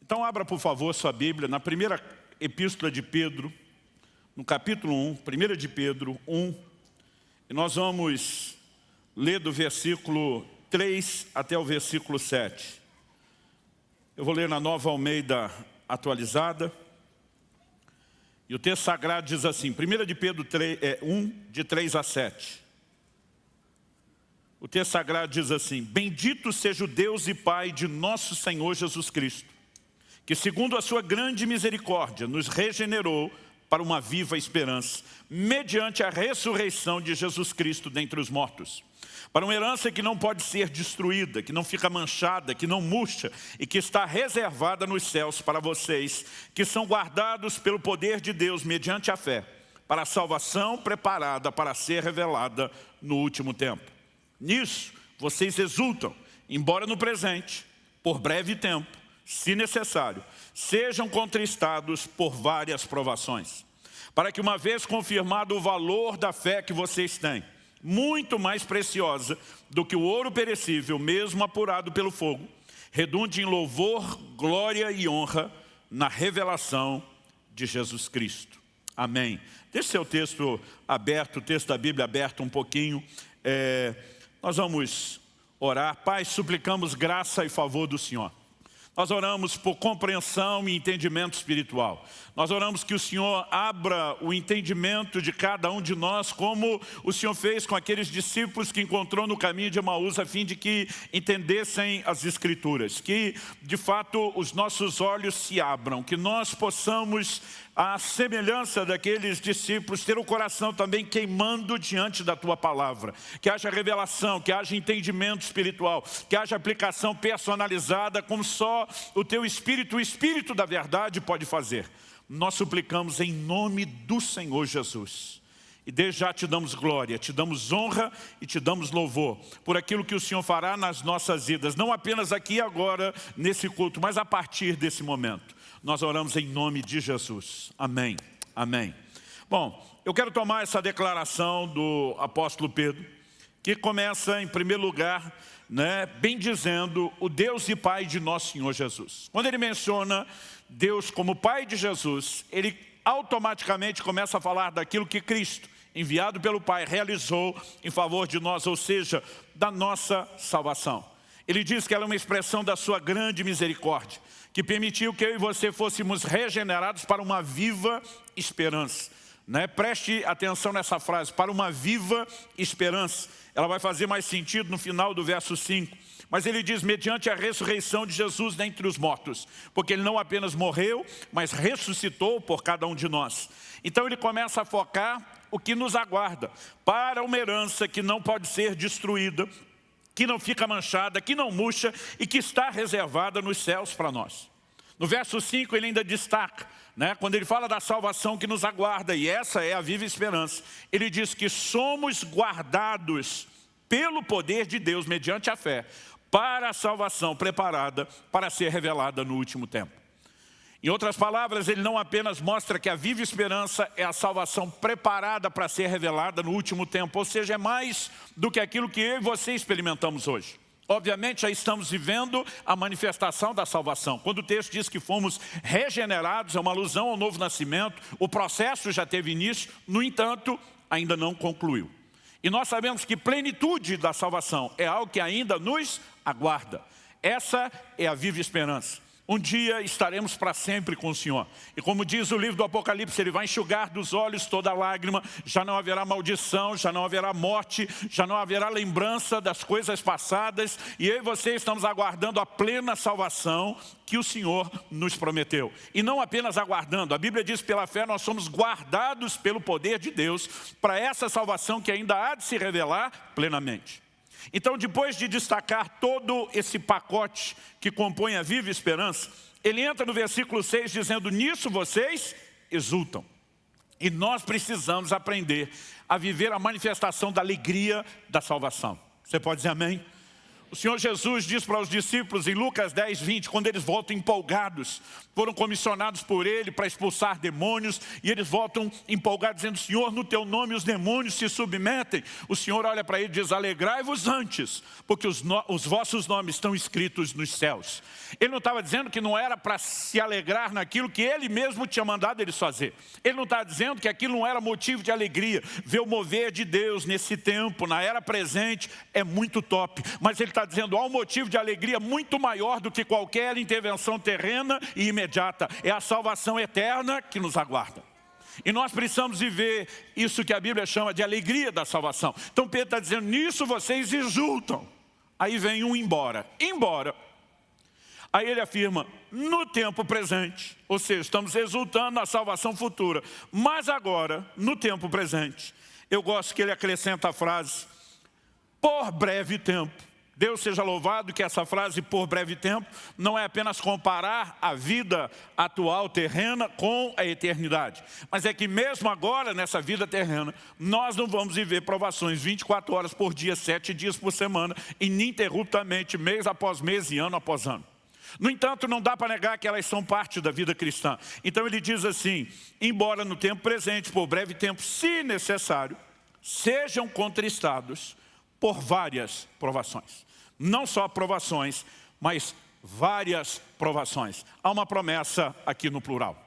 Então abra, por favor, sua Bíblia na primeira epístola de Pedro, no capítulo 1, 1 de Pedro 1, e nós vamos ler do versículo 3 até o versículo 7. Eu vou ler na Nova Almeida atualizada. E o texto sagrado diz assim, 1 de Pedro 1, de 3 a 7. O texto sagrado diz assim: Bendito seja o Deus e Pai de nosso Senhor Jesus Cristo, que segundo a sua grande misericórdia nos regenerou para uma viva esperança, mediante a ressurreição de Jesus Cristo dentre os mortos, para uma herança que não pode ser destruída, que não fica manchada, que não murcha e que está reservada nos céus para vocês, que são guardados pelo poder de Deus mediante a fé, para a salvação preparada para ser revelada no último tempo. Nisso vocês exultam, embora no presente, por breve tempo, se necessário, sejam contristados por várias provações, para que uma vez confirmado o valor da fé que vocês têm, muito mais preciosa do que o ouro perecível, mesmo apurado pelo fogo, redunde em louvor, glória e honra na revelação de Jesus Cristo. Amém. Deixe seu texto aberto, o texto da Bíblia aberto um pouquinho. Nós vamos orar. Pai, suplicamos graça e favor do Senhor. Nós oramos por compreensão e entendimento espiritual. Nós oramos que o Senhor abra o entendimento de cada um de nós, como o Senhor fez com aqueles discípulos que encontrou no caminho de Emaús, a fim de que entendessem as Escrituras. Que, de fato, os nossos olhos se abram, que nós possamos, à semelhança daqueles discípulos, ter o coração também queimando diante da Tua Palavra. Que haja revelação, que haja entendimento espiritual, que haja aplicação personalizada, como só o Teu Espírito, o Espírito da verdade pode fazer. Nós suplicamos em nome do Senhor Jesus. E desde já te damos glória, te damos honra e te damos louvor por aquilo que o Senhor fará nas nossas vidas. Não apenas aqui e agora, nesse culto, mas a partir desse momento. Nós oramos em nome de Jesus. Amém. Amém. Bom, eu quero tomar essa declaração do apóstolo Pedro, que começa em primeiro lugar, bendizendo o Deus e Pai de nosso Senhor Jesus. Quando ele menciona Deus como Pai de Jesus, ele automaticamente começa a falar daquilo que Cristo, enviado pelo Pai, realizou em favor de nós, ou seja, da nossa salvação. Ele diz que ela é uma expressão da sua grande misericórdia, que permitiu que eu e você fôssemos regenerados para uma viva esperança. Preste atenção nessa frase, para uma viva esperança. Ela vai fazer mais sentido no final do verso 5. Mas ele diz, mediante a ressurreição de Jesus dentre os mortos. Porque ele não apenas morreu, mas ressuscitou por cada um de nós. Então ele começa a focar o que nos aguarda, para uma herança que não pode ser destruída, que não fica manchada, que não murcha e que está reservada nos céus para nós. No verso 5 ele ainda destaca, quando ele fala da salvação que nos aguarda, e essa é a viva esperança, ele diz que somos guardados pelo poder de Deus, mediante a fé, para a salvação preparada para ser revelada no último tempo. Em outras palavras, ele não apenas mostra que a viva esperança é a salvação preparada para ser revelada no último tempo, ou seja, é mais do que aquilo que eu e você experimentamos hoje. Obviamente já estamos vivendo a manifestação da salvação. Quando o texto diz que fomos regenerados, é uma alusão ao novo nascimento, o processo já teve início, no entanto, ainda não concluiu. E nós sabemos que plenitude da salvação é algo que ainda nos aguarda. Essa é a viva esperança. Um dia estaremos para sempre com o Senhor. E como diz o livro do Apocalipse, Ele vai enxugar dos olhos toda lágrima, já não haverá maldição, já não haverá morte, já não haverá lembrança das coisas passadas. E eu e você estamos aguardando a plena salvação que o Senhor nos prometeu. E não apenas aguardando, a Bíblia diz que pela fé nós somos guardados pelo poder de Deus para essa salvação que ainda há de se revelar plenamente. Então, depois de destacar todo esse pacote que compõe a viva esperança, ele entra no versículo 6 dizendo, nisso vocês exultam. E nós precisamos aprender a viver a manifestação da alegria da salvação. Você pode dizer amém? O Senhor Jesus diz para os discípulos em Lucas 10, 20, quando eles voltam empolgados, foram comissionados por Ele para expulsar demônios, e eles voltam empolgados dizendo, Senhor, no Teu nome os demônios se submetem. O Senhor olha para ele e diz, alegrai-vos antes, porque os vossos nomes estão escritos nos céus. Ele não estava dizendo que não era para se alegrar naquilo que Ele mesmo tinha mandado eles fazer. Ele não estava dizendo que aquilo não era motivo de alegria. Ver o mover de Deus nesse tempo, na era presente, é muito top. Mas Ele está dizendo, há um motivo de alegria muito maior do que qualquer intervenção terrena e imediata. É a salvação eterna que nos aguarda. E nós precisamos viver isso que a Bíblia chama de alegria da salvação. Então Pedro está dizendo, nisso vocês exultam. Aí vem um embora. Aí ele afirma, no tempo presente, ou seja, estamos exultando na salvação futura, mas agora, no tempo presente, eu gosto que ele acrescenta a frase, por breve tempo. Deus seja louvado que essa frase, por breve tempo, não é apenas comparar a vida atual terrena com a eternidade. Mas é que mesmo agora, nessa vida terrena, nós não vamos viver provações 24 horas por dia, 7 dias por semana, ininterruptamente, mês após mês e ano após ano. No entanto, não dá para negar que elas são parte da vida cristã. Então ele diz assim, embora no tempo presente, por breve tempo, se necessário, sejam contristados por várias provações. Não só provações, mas várias provações. Há uma promessa aqui no plural.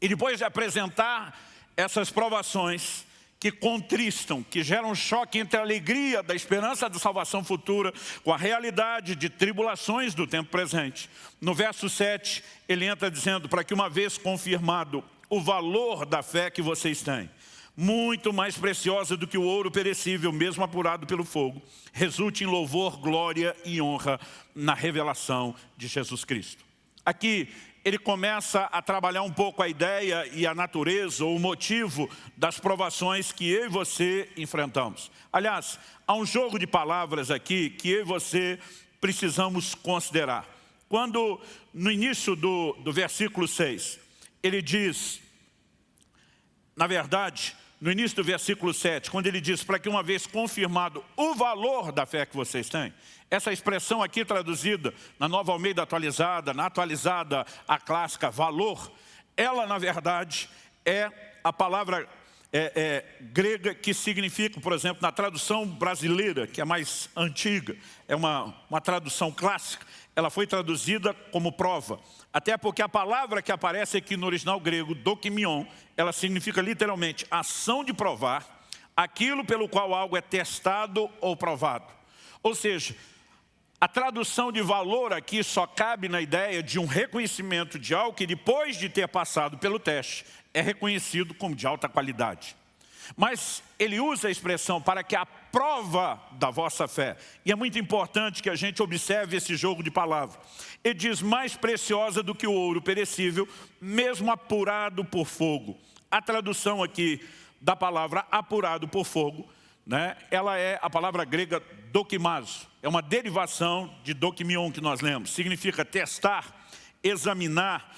E depois de apresentar essas provações que contristam, que geram um choque entre a alegria da esperança da salvação futura com a realidade de tribulações do tempo presente. No verso 7, ele entra dizendo, para que uma vez confirmado o valor da fé que vocês têm, muito mais preciosa do que o ouro perecível, mesmo apurado pelo fogo, resulte em louvor, glória e honra na revelação de Jesus Cristo. Aqui ele começa a trabalhar um pouco a ideia e a natureza, ou o motivo das provações que eu e você enfrentamos. Aliás, há um jogo de palavras aqui que eu e você precisamos considerar. Quando, no início do versículo 6, ele diz, na verdade, no início do versículo 7, quando ele diz, para que uma vez confirmado o valor da fé que vocês têm, essa expressão aqui traduzida na Nova Almeida atualizada, na atualizada a clássica valor, ela na verdade é a palavra grega que significa, por exemplo, na tradução brasileira, que é mais antiga, é uma tradução clássica, ela foi traduzida como prova. Até porque a palavra que aparece aqui no original grego, dokimion, ela significa literalmente ação de provar aquilo pelo qual algo é testado ou provado. Ou seja, a tradução de valor aqui só cabe na ideia de um reconhecimento de algo que depois de ter passado pelo teste é reconhecido como de alta qualidade. Mas ele usa a expressão para que a prova da vossa fé, e é muito importante que a gente observe esse jogo de palavras. Ele diz, mais preciosa do que o ouro perecível, mesmo apurado por fogo. A tradução aqui da palavra apurado por fogo, né, ela é a palavra grega dokimazo. É uma derivação de dokimion que nós lemos. Significa testar, examinar,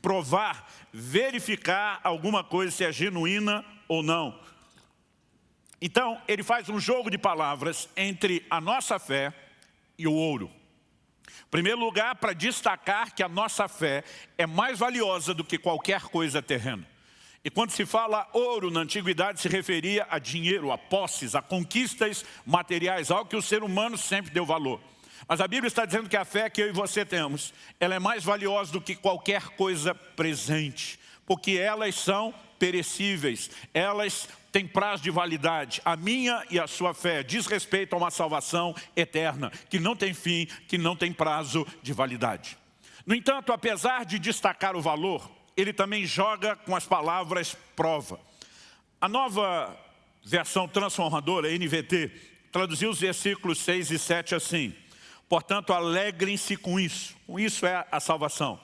provar, verificar alguma coisa se é genuína ou não. Então, ele faz um jogo de palavras entre a nossa fé e o ouro. Em primeiro lugar, para destacar que a nossa fé é mais valiosa do que qualquer coisa terrena. E quando se fala ouro na antiguidade, se referia a dinheiro, a posses, a conquistas materiais, algo que o ser humano sempre deu valor. Mas a Bíblia está dizendo que a fé que eu e você temos, ela é mais valiosa do que qualquer coisa presente. Porque elas são perecíveis, elas têm prazo de validade. A minha e a sua fé diz respeito a uma salvação eterna, que não tem fim, que não tem prazo de validade. No entanto, apesar de destacar o valor, ele também joga com as palavras prova. A nova versão transformadora, NVT, traduziu os versículos 6 e 7 assim: portanto, alegrem-se com isso é a salvação.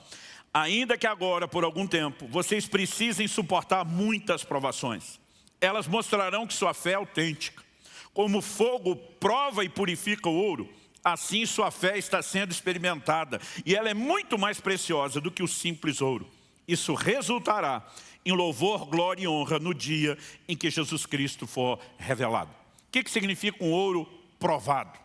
Ainda que agora, por algum tempo, vocês precisem suportar muitas provações. Elas mostrarão que sua fé é autêntica. Como o fogo prova e purifica o ouro, assim sua fé está sendo experimentada. E ela é muito mais preciosa do que o simples ouro. Isso resultará em louvor, glória e honra no dia em que Jesus Cristo for revelado. O que significa um ouro provado?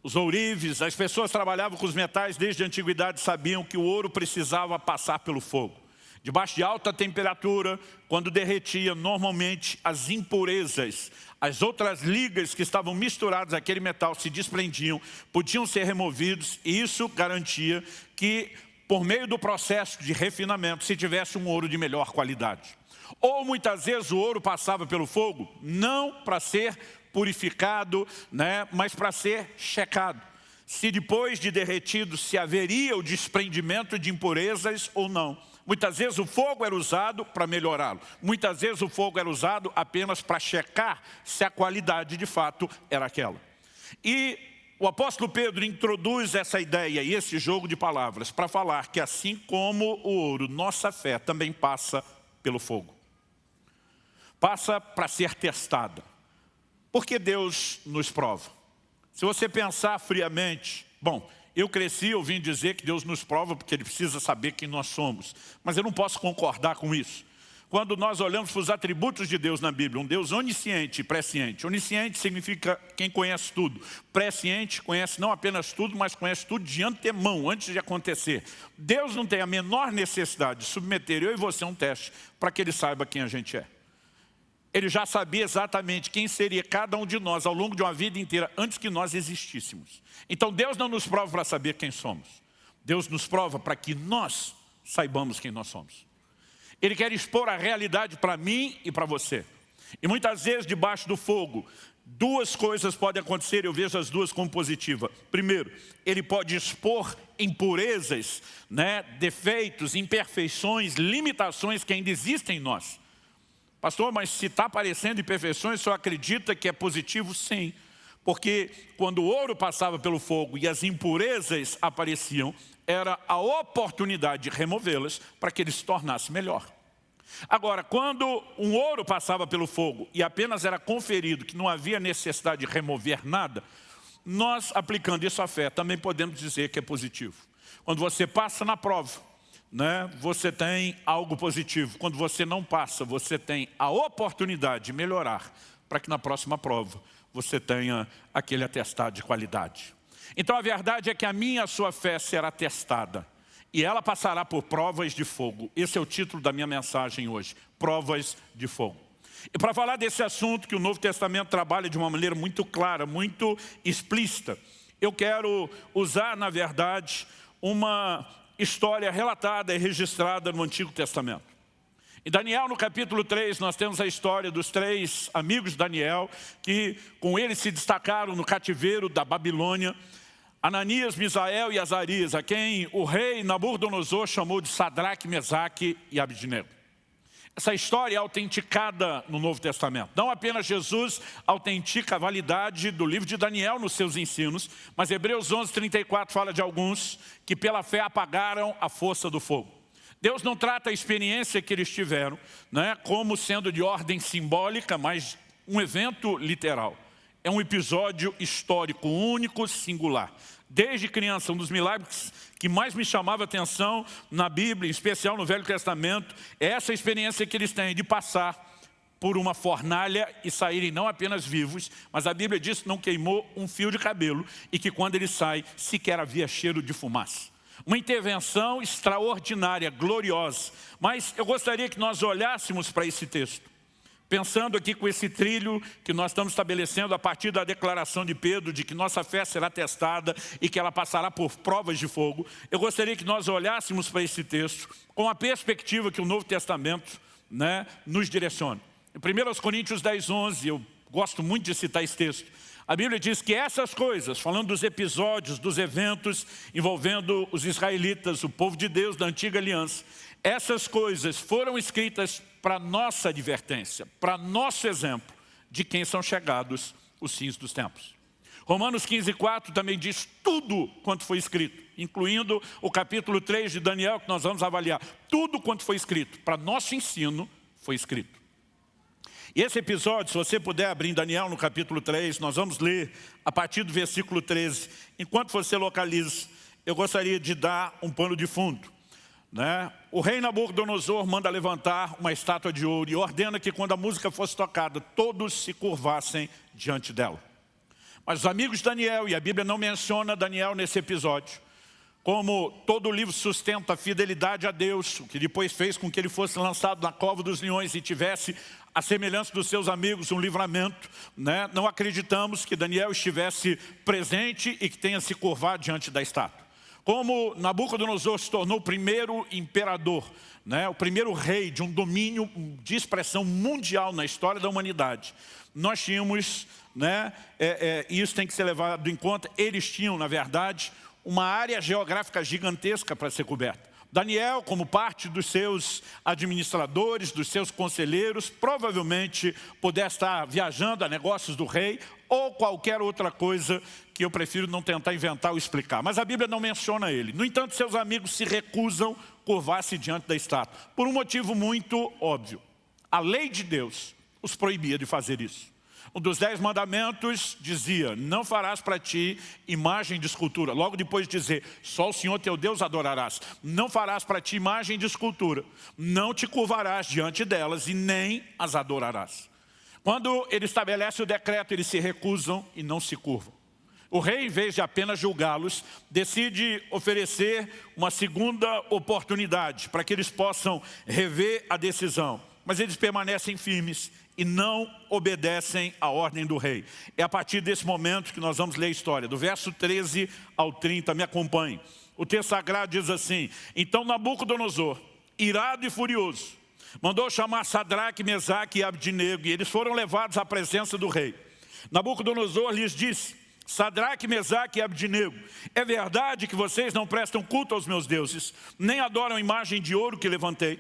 os ourives, as pessoas trabalhavam com os metais desde a antiguidade, sabiam que o ouro precisava passar pelo fogo. Debaixo de alta temperatura, quando derretia, normalmente as impurezas, as outras ligas que estavam misturadas àquele metal se desprendiam, podiam ser removidos, e isso garantia que, por meio do processo de refinamento, se tivesse um ouro de melhor qualidade. Ou muitas vezes o ouro passava pelo fogo, não para ser purificado, mas para ser checado. Se depois de derretido se haveria o desprendimento de impurezas ou não. Muitas vezes o fogo era usado para melhorá-lo. Muitas vezes o fogo era usado apenas para checar se a qualidade de fato era aquela. E o apóstolo Pedro introduz essa ideia e esse jogo de palavras para falar que assim como o ouro, nossa fé também passa pelo fogo. Passa para ser testada. Porque Deus nos prova. Se você pensar friamente, bom, eu cresci ouvindo dizer que Deus nos prova porque Ele precisa saber quem nós somos. Mas eu não posso concordar com isso. Quando nós olhamos para os atributos de Deus na Bíblia, um Deus onisciente e presciente. Onisciente significa quem conhece tudo. Presciente conhece não apenas tudo, mas conhece tudo de antemão, antes de acontecer. Deus não tem a menor necessidade de submeter eu e você a um teste para que Ele saiba quem a gente é. Ele já sabia exatamente quem seria cada um de nós ao longo de uma vida inteira antes que nós existíssemos. Então Deus não nos prova para saber quem somos. Deus nos prova para que nós saibamos quem nós somos. Ele quer expor a realidade para mim e para você. E muitas vezes debaixo do fogo, duas coisas podem acontecer, eu vejo as duas como positivas. Primeiro, Ele pode expor impurezas, defeitos, imperfeições, limitações que ainda existem em nós. Pastor, mas se está aparecendo imperfeições, o senhor acredita que é positivo? Sim. Porque quando o ouro passava pelo fogo e as impurezas apareciam, era a oportunidade de removê-las para que ele se tornasse melhor. Agora, quando um ouro passava pelo fogo e apenas era conferido que não havia necessidade de remover nada, nós, aplicando isso à fé, também podemos dizer que é positivo. Quando você passa na prova, você tem algo positivo. Quando você não passa, você tem a oportunidade de melhorar para que na próxima prova você tenha aquele atestado de qualidade. Então a verdade é que a minha e a sua fé será testada e ela passará por provas de fogo. Esse é o título da minha mensagem hoje, provas de fogo. E para falar desse assunto que o Novo Testamento trabalha de uma maneira muito clara, muito explícita, eu quero usar, na verdade, uma história relatada e registrada no Antigo Testamento. Em Daniel, no capítulo 3, nós temos a história dos 3 amigos de Daniel, que com ele se destacaram no cativeiro da Babilônia, Ananias, Misael e Azarias, a quem o rei Nabucodonosor chamou de Sadraque, Mesaque e Abednego. Essa história é autenticada no Novo Testamento. Não apenas Jesus autentica a validade do livro de Daniel nos seus ensinos, mas Hebreus 11:34 fala de alguns que pela fé apagaram a força do fogo. Deus não trata a experiência que eles tiveram como sendo de ordem simbólica, mas um evento literal. É um episódio histórico, único, singular. Desde criança, um dos milagres que mais me chamava a atenção na Bíblia, em especial no Velho Testamento, é essa experiência que eles têm de passar por uma fornalha e saírem não apenas vivos, mas a Bíblia diz que não queimou um fio de cabelo e que quando ele sai, sequer havia cheiro de fumaça. Uma intervenção extraordinária, gloriosa. Mas eu gostaria que nós olhássemos para esse texto. Pensando aqui com esse trilho que nós estamos estabelecendo a partir da declaração de Pedro de que nossa fé será testada e que ela passará por provas de fogo, eu gostaria que nós olhássemos para esse texto com a perspectiva que o Novo Testamento nos direciona. Em 1 Coríntios 10:11, eu gosto muito de citar esse texto, a Bíblia diz que essas coisas, falando dos episódios, dos eventos envolvendo os israelitas, o povo de Deus da antiga aliança, essas coisas foram escritas para nossa advertência, para nosso exemplo de quem são chegados os fins dos tempos. Romanos 15:4 também diz tudo quanto foi escrito, incluindo o capítulo 3 de Daniel, que nós vamos avaliar. Tudo quanto foi escrito, para nosso ensino, foi escrito. E esse episódio, se você puder abrir em Daniel no capítulo 3, nós vamos ler a partir do versículo 13. Enquanto você localiza, eu gostaria de dar um pano de fundo. O rei Nabucodonosor manda levantar uma estátua de ouro e ordena que quando a música fosse tocada, todos se curvassem diante dela. Mas os amigos de Daniel, e a Bíblia não menciona Daniel nesse episódio, como todo o livro sustenta a fidelidade a Deus, o que depois fez com que ele fosse lançado na cova dos leões e tivesse, a semelhança dos seus amigos, um livramento, né? Não acreditamos que Daniel estivesse presente e que tenha se curvado diante da estátua. Como Nabucodonosor se tornou o primeiro imperador, né? O primeiro rei de um domínio de expressão mundial na história da humanidade, nós tínhamos, né? Isso tem que ser levado em conta, eles tinham, na verdade, uma área geográfica gigantesca para ser coberta. Daniel, como parte dos seus administradores, dos seus conselheiros, provavelmente pudesse estar viajando a negócios do rei ou qualquer outra coisa que eu prefiro não tentar inventar ou explicar. Mas a Bíblia não menciona ele. No entanto, seus amigos se recusam a curvar-se diante da estátua, por um motivo muito óbvio. A lei de Deus os proibia de fazer isso. Um dos 10 mandamentos dizia, não farás para ti imagem de escultura. Logo depois de dizer, só o Senhor teu Deus adorarás. Não farás para ti imagem de escultura. Não te curvarás diante delas e nem as adorarás. Quando ele estabelece o decreto, eles se recusam e não se curvam. O rei, em vez de apenas julgá-los, decide oferecer uma segunda oportunidade para que eles possam rever a decisão. Mas eles permanecem firmes e não obedecem à ordem do rei. É a partir desse momento que nós vamos ler a história, do verso 13 ao 30, me acompanhe. O texto sagrado diz assim, então Nabucodonosor, irado e furioso, mandou chamar Sadraque, Mesaque e Abdinego, e eles foram levados à presença do rei. Nabucodonosor lhes disse, Sadraque, Mesaque e Abdinego, é verdade que vocês não prestam culto aos meus deuses, nem adoram a imagem de ouro que levantei?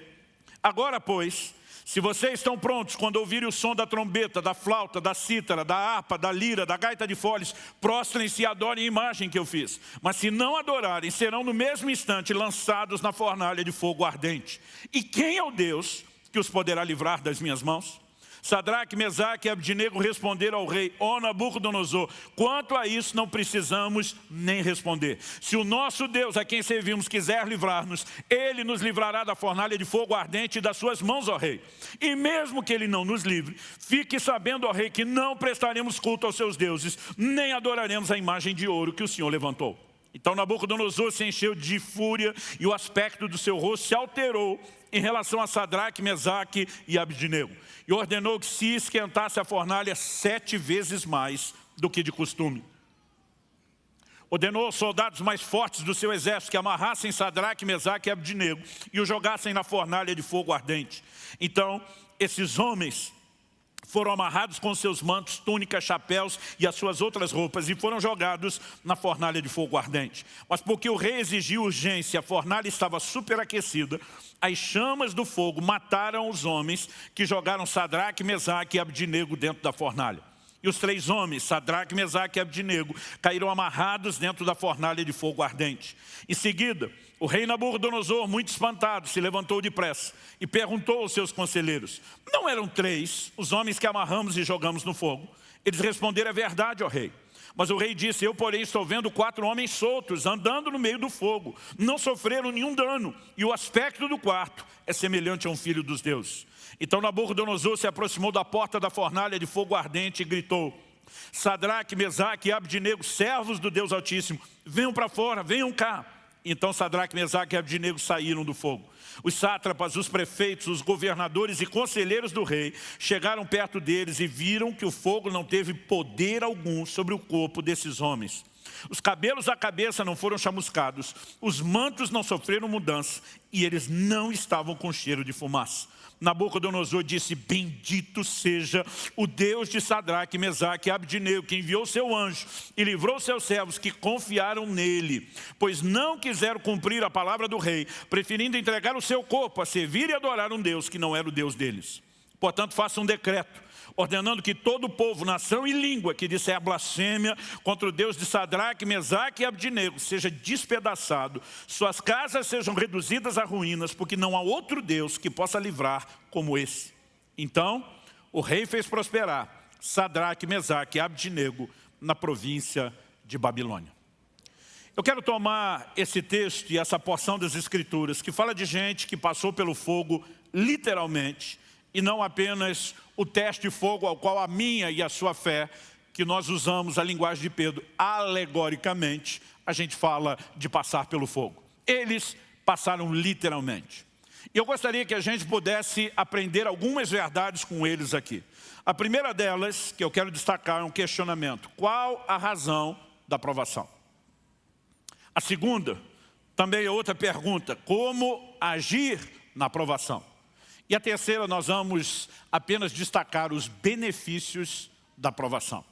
Agora, pois, se vocês estão prontos quando ouvirem o som da trombeta, da flauta, da cítara, da harpa, da lira, da gaita de foles, prostrem-se e adorem a imagem que eu fiz. Mas se não adorarem, serão no mesmo instante lançados na fornalha de fogo ardente. E quem é o Deus que os poderá livrar das minhas mãos? Sadraque, Mesaque e Abdinego responderam ao rei, ó Nabucodonosor, quanto a isso não precisamos nem responder. Se o nosso Deus, a quem servimos, quiser livrar-nos, Ele nos livrará da fornalha de fogo ardente e das suas mãos, ó rei. E mesmo que Ele não nos livre, fique sabendo, ó rei, que não prestaremos culto aos seus deuses, nem adoraremos a imagem de ouro que o Senhor levantou. Então Nabucodonosor se encheu de fúria e o aspecto do seu rosto se alterou em relação a Sadraque, Mesaque e Abdinego. E ordenou que se esquentasse a fornalha 7 vezes mais do que de costume. Ordenou aos soldados mais fortes do seu exército que amarrassem Sadraque, Mesaque e Abdinego e o jogassem na fornalha de fogo ardente. Então esses homens foram amarrados com seus mantos, túnicas, chapéus e as suas outras roupas e foram jogados na fornalha de fogo ardente. Mas porque o rei exigiu urgência, a fornalha estava superaquecida, as chamas do fogo mataram os homens que jogaram Sadraque, Mesaque e Abdinego dentro da fornalha. E os 3 homens, Sadraque, Mesaque e Abdinego, caíram amarrados dentro da fornalha de fogo ardente. Em seguida, o rei Nabucodonosor, muito espantado, se levantou depressa e perguntou aos seus conselheiros, não eram 3 os homens que amarramos e jogamos no fogo? Eles responderam, é verdade, ó rei. Mas o rei disse, eu porém estou vendo 4 homens soltos, andando no meio do fogo. Não sofreram nenhum dano, e o aspecto do quarto é semelhante a um filho dos deuses. Então Nabucodonosor se aproximou da porta da fornalha de fogo ardente e gritou, Sadraque, Mesaque e Abdinego, servos do Deus Altíssimo, venham para fora, venham cá. Então Sadraque, Mesaque e Abdinego saíram do fogo. Os sátrapas, os prefeitos, os governadores e conselheiros do rei chegaram perto deles e viram que o fogo não teve poder algum sobre o corpo desses homens. Os cabelos da cabeça não foram chamuscados, os mantos não sofreram mudança e eles não estavam com cheiro de fumaça. Nabucodonosor disse, bendito seja o Deus de Sadraque, Mesaque e Abdinego, que enviou seu anjo e livrou seus servos que confiaram nele, pois não quiseram cumprir a palavra do rei, preferindo entregar o seu corpo a servir e adorar um Deus que não era o Deus deles. Portanto, faça um decreto, ordenando que todo o povo, nação e língua que disser blasfêmia contra o Deus de Sadraque, Mesaque e Abdinego seja despedaçado, suas casas sejam reduzidas a ruínas, porque não há outro Deus que possa livrar como esse. Então, o rei fez prosperar Sadraque, Mesaque e Abdinego na província de Babilônia. Eu quero tomar esse texto e essa porção das Escrituras, que fala de gente que passou pelo fogo literalmente, e não apenas o teste de fogo ao qual a minha e a sua fé que nós usamos a linguagem de Pedro, alegoricamente, a gente fala de passar pelo fogo. Eles passaram literalmente. E eu gostaria que a gente pudesse aprender algumas verdades com eles aqui. A primeira delas, que eu quero destacar, é um questionamento. Qual a razão da provação? A segunda, também é outra pergunta. Como agir na provação? E a terceira, nós vamos apenas destacar os benefícios da provação.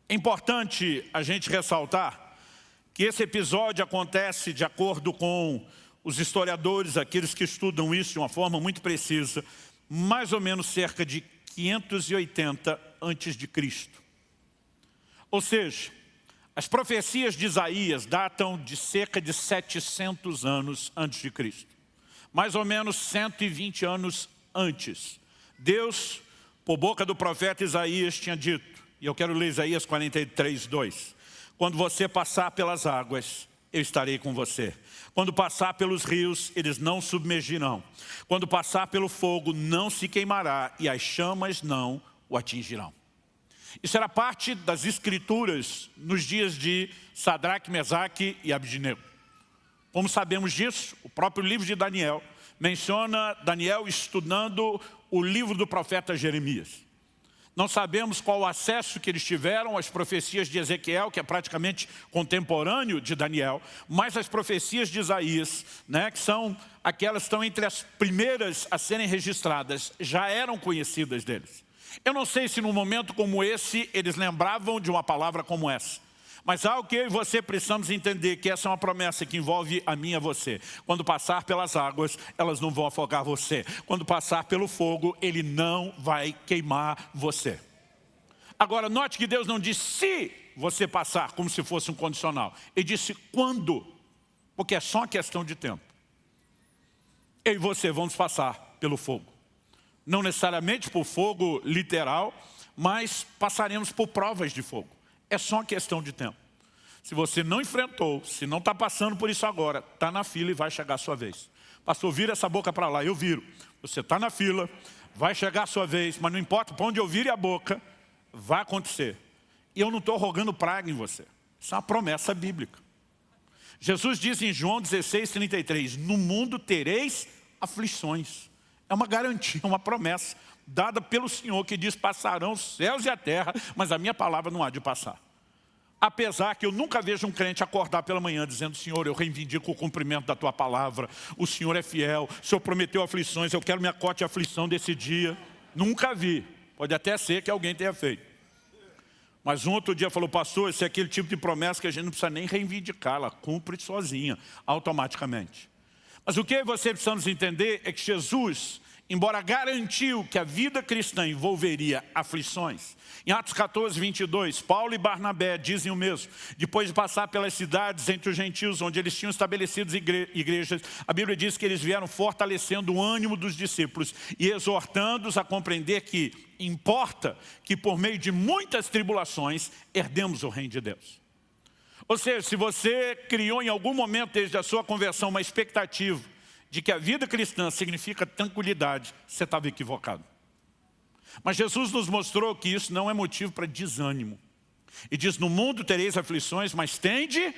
É importante a gente ressaltar que esse episódio acontece de acordo com os historiadores, aqueles que estudam isso de uma forma muito precisa, mais ou menos cerca de 580 a.C. Ou seja, as profecias de Isaías datam de cerca de 700 anos antes de Cristo. Mais ou menos 120 anos antes. Deus, por boca do profeta Isaías, tinha dito, e eu quero ler Isaías 43, 2. Quando você passar pelas águas, eu estarei com você. Quando passar pelos rios, eles não submergirão. Quando passar pelo fogo, não se queimará, e as chamas não o atingirão. Isso era parte das escrituras nos dias de Sadraque, Mesaque e Abednego. Como sabemos disso, o próprio livro de Daniel menciona Daniel estudando o livro do profeta Jeremias. Não sabemos qual o acesso que eles tiveram às profecias de Ezequiel, que é praticamente contemporâneo de Daniel, mas as profecias de Isaías, que são aquelas que estão entre as primeiras a serem registradas, já eram conhecidas deles. Eu não sei se num momento como esse eles lembravam de uma palavra como essa. Mas algo que eu e você precisamos entender, que essa é uma promessa que envolve a mim e a você. Quando passar pelas águas, elas não vão afogar você. Quando passar pelo fogo, ele não vai queimar você. Agora, note que Deus não disse se você passar, como se fosse um condicional. Ele disse quando, porque é só uma questão de tempo. Eu e você vamos passar pelo fogo. Não necessariamente por fogo literal, mas passaremos por provas de fogo. É só uma questão de tempo. Se você não enfrentou, se não está passando por isso agora, está na fila e vai chegar a sua vez. Pastor, vira essa boca para lá, eu viro. Você está na fila, vai chegar a sua vez, mas não importa para onde eu vire a boca, vai acontecer. E eu não estou rogando praga em você. Isso é uma promessa bíblica. Jesus diz em João 16, 33, no mundo tereis aflições. É uma garantia, uma promessa dada pelo Senhor, que diz, passarão os céus e a terra, mas a minha palavra não há de passar. Apesar que eu nunca vejo um crente acordar pela manhã dizendo, Senhor, eu reivindico o cumprimento da tua palavra, o Senhor é fiel, o Senhor prometeu aflições, eu quero minha cota de aflição desse dia. Nunca vi. Pode até ser que alguém tenha feito. Mas um outro dia falou, pastor, esse é aquele tipo de promessa que a gente não precisa nem reivindicar, ela cumpre sozinha, automaticamente. Mas o que você precisamos entender é que Jesus, embora garantiu que a vida cristã envolveria aflições, em Atos 14, 22, Paulo e Barnabé dizem o mesmo. Depois de passar pelas cidades entre os gentios, onde eles tinham estabelecido igrejas, a Bíblia diz que eles vieram fortalecendo o ânimo dos discípulos e exortando-os a compreender que importa que por meio de muitas tribulações herdemos o reino de Deus. Ou seja, se você criou em algum momento desde a sua conversão uma expectativa de que a vida cristã significa tranquilidade, você estava equivocado. Mas Jesus nos mostrou que isso não é motivo para desânimo. E diz, no mundo tereis aflições, mas tende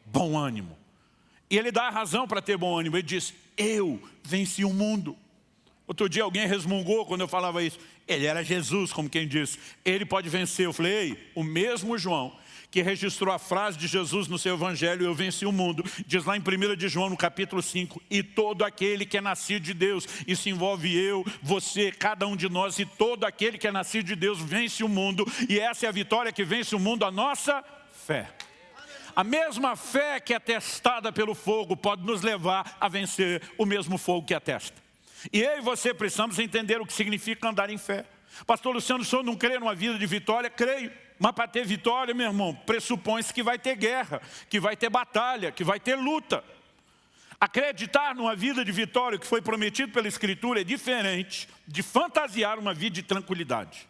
bom ânimo. E ele dá a razão para ter bom ânimo. Ele diz, eu venci o mundo. Outro dia alguém resmungou quando eu falava isso. Ele era Jesus, como quem diz. Ele pode vencer. Eu falei, ei, o mesmo João que registrou a frase de Jesus no seu evangelho, eu venci o mundo, diz lá em 1 de João, no capítulo 5, e todo aquele que é nascido de Deus, isso envolve eu, você, cada um de nós, e todo aquele que é nascido de Deus vence o mundo, e essa é a vitória que vence o mundo, a nossa fé. A mesma fé que é testada pelo fogo pode nos levar a vencer o mesmo fogo que atesta. E eu e você precisamos entender o que significa andar em fé. Pastor Luciano, o senhor não crê numa vida de vitória? Creio. Mas para ter vitória, meu irmão, pressupõe-se que vai ter guerra, que vai ter batalha, que vai ter luta. Acreditar numa vida de vitória que foi prometido pela Escritura é diferente de fantasiar uma vida de tranquilidade.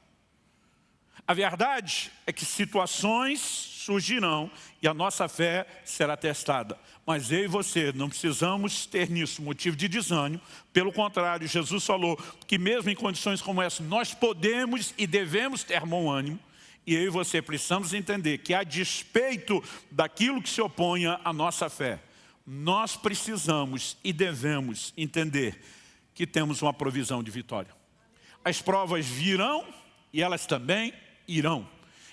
A verdade é que situações surgirão e a nossa fé será testada. Mas eu e você não precisamos ter nisso motivo de desânimo. Pelo contrário, Jesus falou que mesmo em condições como essa, nós podemos e devemos ter bom ânimo. E eu e você precisamos entender que, a despeito daquilo que se oponha à nossa fé, nós precisamos e devemos entender que temos uma provisão de vitória. As provas virão e elas também irão.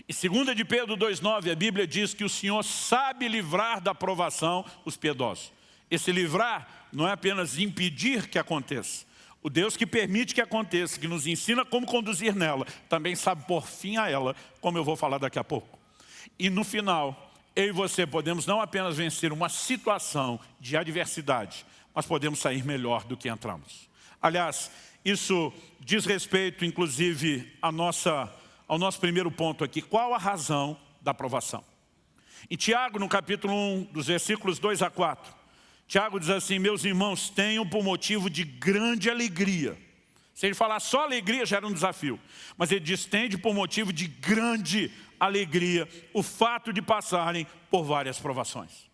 Em 2 de Pedro 2,9, a Bíblia diz que o Senhor sabe livrar da provação os piedosos. Esse livrar não é apenas impedir que aconteça. O Deus que permite que aconteça, que nos ensina como conduzir nela, também sabe pôr fim a ela, como eu vou falar daqui a pouco. E no final, eu e você podemos não apenas vencer uma situação de adversidade, mas podemos sair melhor do que entramos. Aliás, isso diz respeito, inclusive, ao nosso primeiro ponto aqui. Qual a razão da provação? Em Tiago, no capítulo 1, dos versículos 2 a 4, Tiago diz assim: meus irmãos, tenham por motivo de grande alegria. Se ele falar só alegria, já era um desafio. Mas ele diz: tende por motivo de grande alegria o fato de passarem por várias provações,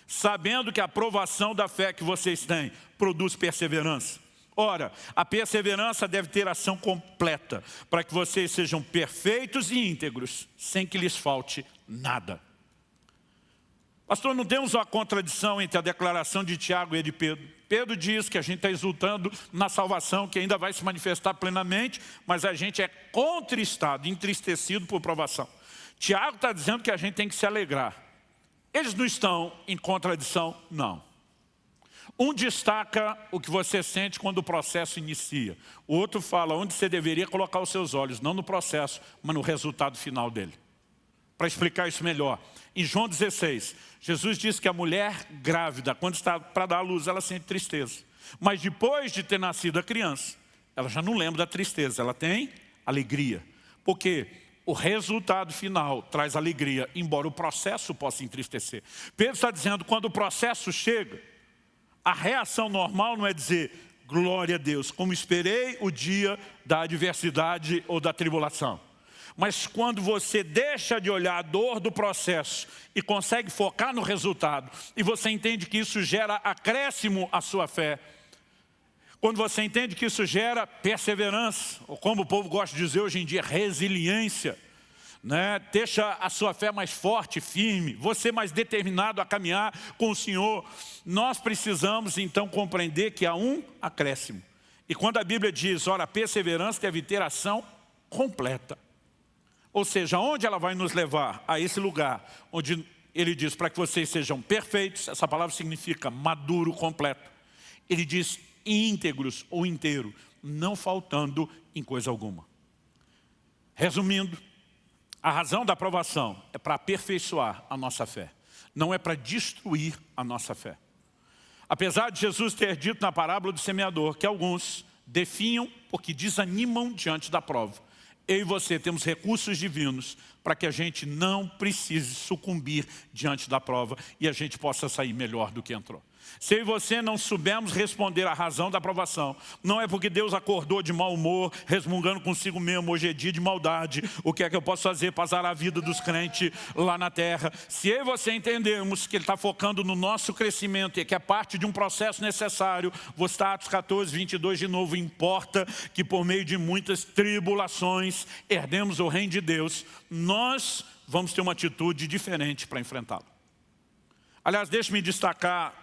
sabendo que a provação da fé que vocês têm produz perseverança. Ora, a perseverança deve ter ação completa, para que vocês sejam perfeitos e íntegros, sem que lhes falte nada. Pastor, não temos uma contradição entre a declaração de Tiago e a de Pedro. Pedro diz que a gente está exultando na salvação, que ainda vai se manifestar plenamente, mas a gente é contristado, entristecido por provação. Tiago está dizendo que a gente tem que se alegrar. Eles não estão em contradição? Não. Um destaca o que você sente quando o processo inicia. O outro fala onde você deveria colocar os seus olhos, não no processo, mas no resultado final dele. Para explicar isso melhor, em João 16, Jesus diz que a mulher grávida, quando está para dar à luz, ela sente tristeza. Mas depois de ter nascido a criança, ela já não lembra da tristeza, ela tem alegria. Porque o resultado final traz alegria, embora o processo possa entristecer. Pedro está dizendo, quando o processo chega, a reação normal não é dizer, glória a Deus, como esperei o dia da adversidade ou da tribulação. Mas quando você deixa de olhar a dor do processo e consegue focar no resultado, e você entende que isso gera acréscimo à sua fé, quando você entende que isso gera perseverança, ou como o povo gosta de dizer hoje em dia, resiliência, né? Deixa a sua fé mais forte, firme, você mais determinado a caminhar com o Senhor. Nós precisamos então compreender que há um acréscimo. E quando a Bíblia diz, ora, a perseverança deve ter ação completa. Ou seja, onde ela vai nos levar? A esse lugar onde ele diz para que vocês sejam perfeitos, essa palavra significa maduro, completo. Ele diz íntegros ou inteiro, não faltando em coisa alguma. Resumindo, a razão da aprovação é para aperfeiçoar a nossa fé, não é para destruir a nossa fé. Apesar de Jesus ter dito na parábola do semeador que alguns definham porque desanimam diante da prova, eu e você temos recursos divinos para que a gente não precise sucumbir diante da prova e a gente possa sair melhor do que entrou. Se eu e você não soubermos responder à razão da provação, não é porque Deus acordou de mau humor, resmungando consigo mesmo, hoje é dia de maldade, o que é que eu posso fazer para azar a vida dos crentes lá na terra. Se eu e você entendermos que Ele está focando no nosso crescimento e que é parte de um processo necessário, vou citar Atos 14, 22 de novo, importa que por meio de muitas tribulações herdemos o reino de Deus, nós vamos ter uma atitude diferente para enfrentá-lo. Aliás, deixe-me destacar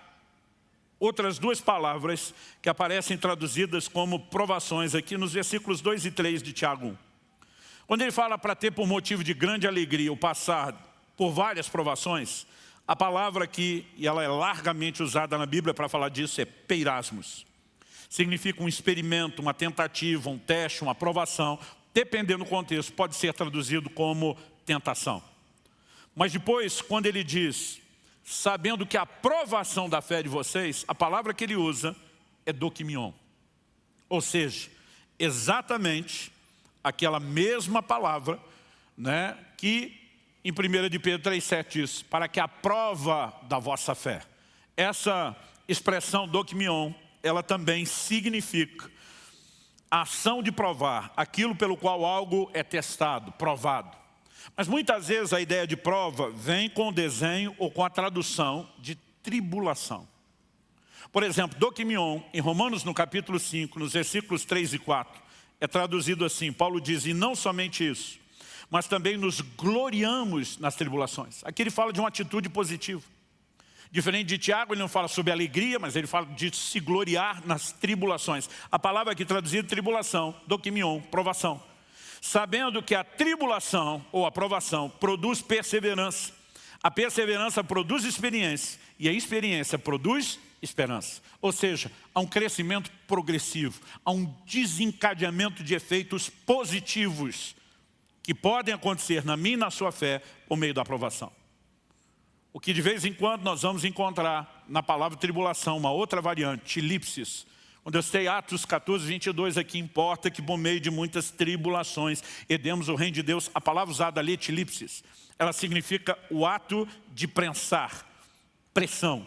outras duas palavras que aparecem traduzidas como provações aqui nos versículos 2 e 3 de Tiago 1. Quando ele fala para ter por motivo de grande alegria o passar por várias provações, a palavra aqui, e ela é largamente usada na Bíblia para falar disso, é peirasmos. Significa um experimento, uma tentativa, um teste, uma provação, dependendo do contexto, pode ser traduzido como tentação. Mas depois, quando ele diz, sabendo que a provação da fé de vocês, a palavra que ele usa é dokimion. Ou seja, exatamente aquela mesma palavra, né, que em 1 de Pedro 3,7 diz, para que a prova da vossa fé. Essa expressão dokimion, ela também significa a ação de provar, aquilo pelo qual algo é testado, provado. Mas muitas vezes a ideia de prova vem com o desenho ou com a tradução de tribulação. Por exemplo, dokimion, em Romanos no capítulo 5, nos versículos 3 e 4, é traduzido assim, Paulo diz, e não somente isso, mas também nos gloriamos nas tribulações. Aqui ele fala de uma atitude positiva. Diferente de Tiago, ele não fala sobre alegria, mas ele fala de se gloriar nas tribulações. A palavra aqui traduzida tribulação, dokimion, provação. Sabendo que a tribulação ou a provação produz perseverança. A perseverança produz experiência e a experiência produz esperança. Ou seja, há um crescimento progressivo, há um desencadeamento de efeitos positivos que podem acontecer na minha e na sua fé por meio da aprovação. O que de vez em quando nós vamos encontrar na palavra tribulação, uma outra variante, tilipsis. Quando eu citei Atos 14, 22, aqui importa que por meio de muitas tribulações herdemos o reino de Deus. A palavra usada ali, tilipsis, ela significa o ato de prensar, pressão.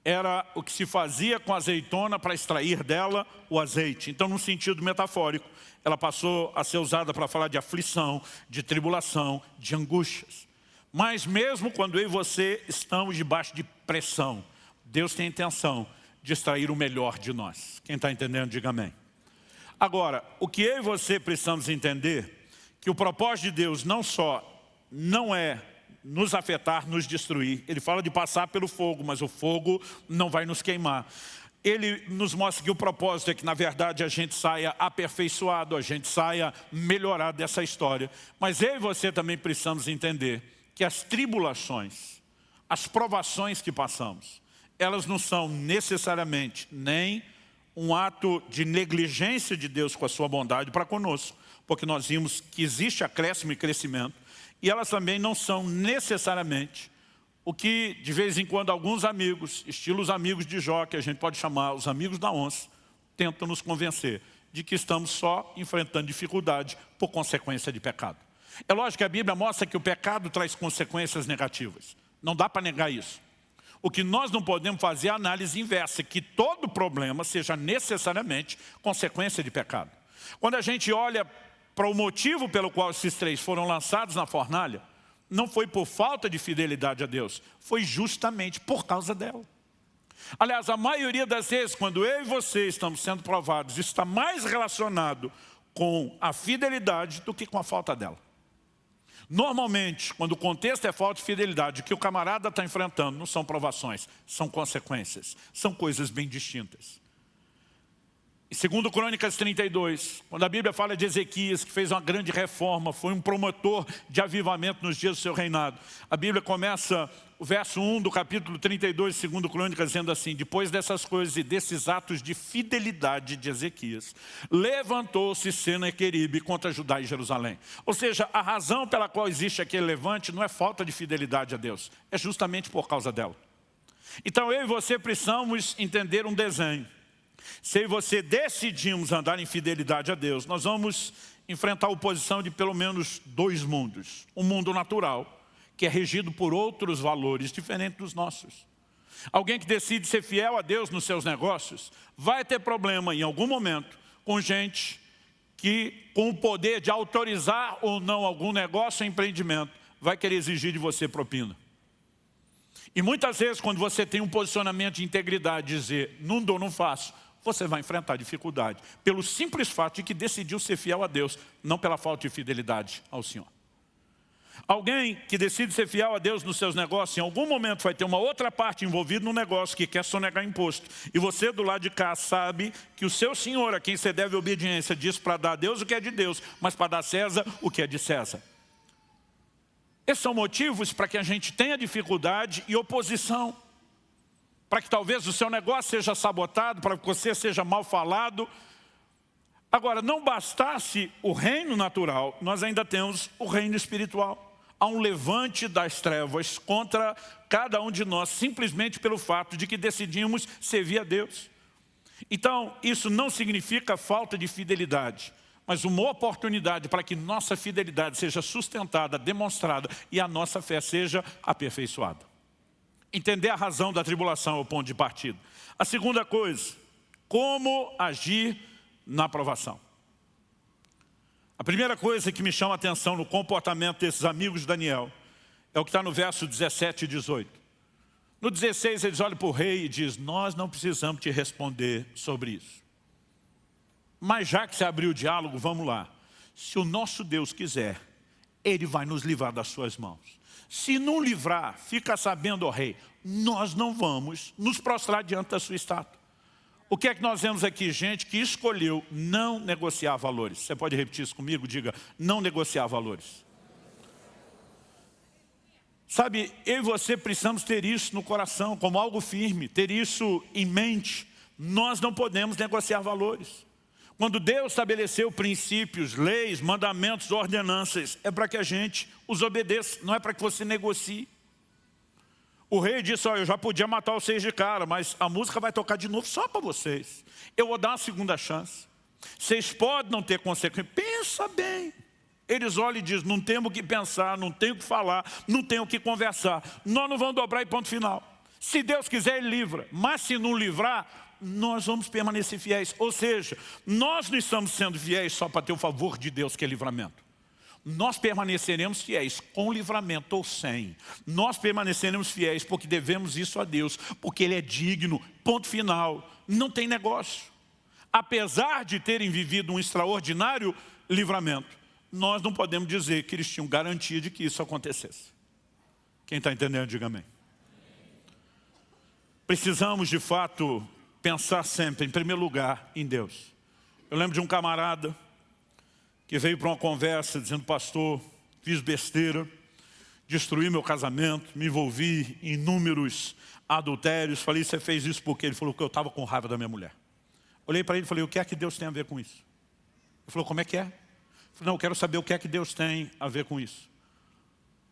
Era o que se fazia com a azeitona para extrair dela o azeite. Então, num sentido metafórico, ela passou a ser usada para falar de aflição, de tribulação, de angústias. Mas mesmo quando eu e você estamos debaixo de pressão, Deus tem a intenção de extrair o melhor de nós. Quem está entendendo, diga amém. Agora, o que eu e você precisamos entender, que o propósito de Deus não é nos afetar, nos destruir. Ele fala de passar pelo fogo, mas o fogo não vai nos queimar. Ele nos mostra que o propósito é que, na verdade, a gente saia aperfeiçoado, a gente saia melhorado dessa história. Mas eu e você também precisamos entender que as tribulações, as provações que passamos, elas não são necessariamente nem um ato de negligência de Deus com a sua bondade para conosco, porque nós vimos que existe acréscimo e crescimento, e elas também não são necessariamente o que de vez em quando alguns amigos, estilo os amigos de Jó, que a gente pode chamar os amigos da onça, tentam nos convencer de que estamos só enfrentando dificuldade por consequência de pecado. É lógico que a Bíblia mostra que o pecado traz consequências negativas. Não dá para negar isso. O que nós não podemos fazer é a análise inversa, que todo problema seja necessariamente consequência de pecado. Quando a gente olha para o motivo pelo qual esses três foram lançados na fornalha, não foi por falta de fidelidade a Deus, foi justamente por causa dela. Aliás, a maioria das vezes, quando eu e você estamos sendo provados, isso está mais relacionado com a fidelidade do que com a falta dela. Normalmente, quando o contexto é falta de fidelidade, o que o camarada está enfrentando não são provações, são consequências, são coisas bem distintas. Em 2 Crônicas 32, quando a Bíblia fala de Ezequias, que fez uma grande reforma, foi um promotor de avivamento nos dias do seu reinado. A Bíblia começa o verso 1 do capítulo 32 de 2 Crônicas, dizendo assim: depois dessas coisas e desses atos de fidelidade de Ezequias, levantou-se Senaqueribe contra Judá e Jerusalém. Ou seja, a razão pela qual existe aquele levante não é falta de fidelidade a Deus, é justamente por causa dela. Então eu e você precisamos entender um desenho. Se eu e você decidimos andar em fidelidade a Deus, nós vamos enfrentar a oposição de pelo menos dois mundos. Um mundo natural, que é regido por outros valores diferentes dos nossos. Alguém que decide ser fiel a Deus nos seus negócios vai ter problema em algum momento com gente que, com o poder de autorizar ou não algum negócio ou empreendimento, vai querer exigir de você propina. E muitas vezes, quando você tem um posicionamento de integridade, dizer, não dou, não faço, você vai enfrentar dificuldade, pelo simples fato de que decidiu ser fiel a Deus, não pela falta de fidelidade ao Senhor. Alguém que decide ser fiel a Deus nos seus negócios, em algum momento vai ter uma outra parte envolvida no negócio que quer sonegar imposto. E você do lado de cá sabe que o seu Senhor, a quem você deve obediência, diz para dar a Deus o que é de Deus, mas para dar a César o que é de César. Esses são motivos para que a gente tenha dificuldade e oposição. Para que talvez o seu negócio seja sabotado, para que você seja mal falado. Agora, não bastasse o reino natural, nós ainda temos o reino espiritual. Há um levante das trevas contra cada um de nós, simplesmente pelo fato de que decidimos servir a Deus. Então, isso não significa falta de fidelidade, mas uma oportunidade para que nossa fidelidade seja sustentada, demonstrada e a nossa fé seja aperfeiçoada. Entender a razão da tribulação é o ponto de partida. A segunda coisa, como agir na provação. A primeira coisa que me chama a atenção no comportamento desses amigos de Daniel é o que está no verso 17 e 18. No 16 eles olham para o rei e dizem, nós não precisamos te responder sobre isso. Mas já que se abriu o diálogo, vamos lá. Se o nosso Deus quiser, Ele vai nos livrar das suas mãos. Se não livrar, fica sabendo, ó rei, nós não vamos nos prostrar diante da sua estátua. O que é que nós vemos aqui? Gente que escolheu não negociar valores. Você pode repetir isso comigo? Diga, não negociar valores. Sabe, eu e você precisamos ter isso no coração, como algo firme, ter isso em mente. Nós não podemos negociar valores. Quando Deus estabeleceu princípios, leis, mandamentos, ordenanças, é para que a gente os obedeça, não é para que você negocie. O rei disse, olha, eu já podia matar vocês de cara, mas a música vai tocar de novo só para vocês. Eu vou dar uma segunda chance. Vocês podem não ter consequência. Pensa bem. Eles olham e dizem, não temos o que pensar, não tenho o que falar, não tenho o que conversar. Nós não vamos dobrar e ponto final. Se Deus quiser, Ele livra. Mas se não livrar, nós vamos permanecer fiéis. Ou seja, nós não estamos sendo fiéis só para ter o favor de Deus, que é livramento. Nós permaneceremos fiéis com livramento ou sem. Nós permaneceremos fiéis porque devemos isso a Deus, porque Ele é digno, ponto final. Não tem negócio. Apesar de terem vivido um extraordinário livramento, nós não podemos dizer que eles tinham garantia de que isso acontecesse. Quem está entendendo, diga amém. Precisamos, de fato, pensar sempre, em primeiro lugar, em Deus. Eu lembro de um camarada que veio para uma conversa dizendo, pastor, fiz besteira, destruí meu casamento, me envolvi em inúmeros adultérios. Falei, você fez isso porque? Ele falou que eu estava com raiva da minha mulher. Olhei para ele e falei, o que é que Deus tem a ver com isso? Ele falou, como é que é? Eu falei, não, eu quero saber o que é que Deus tem a ver com isso.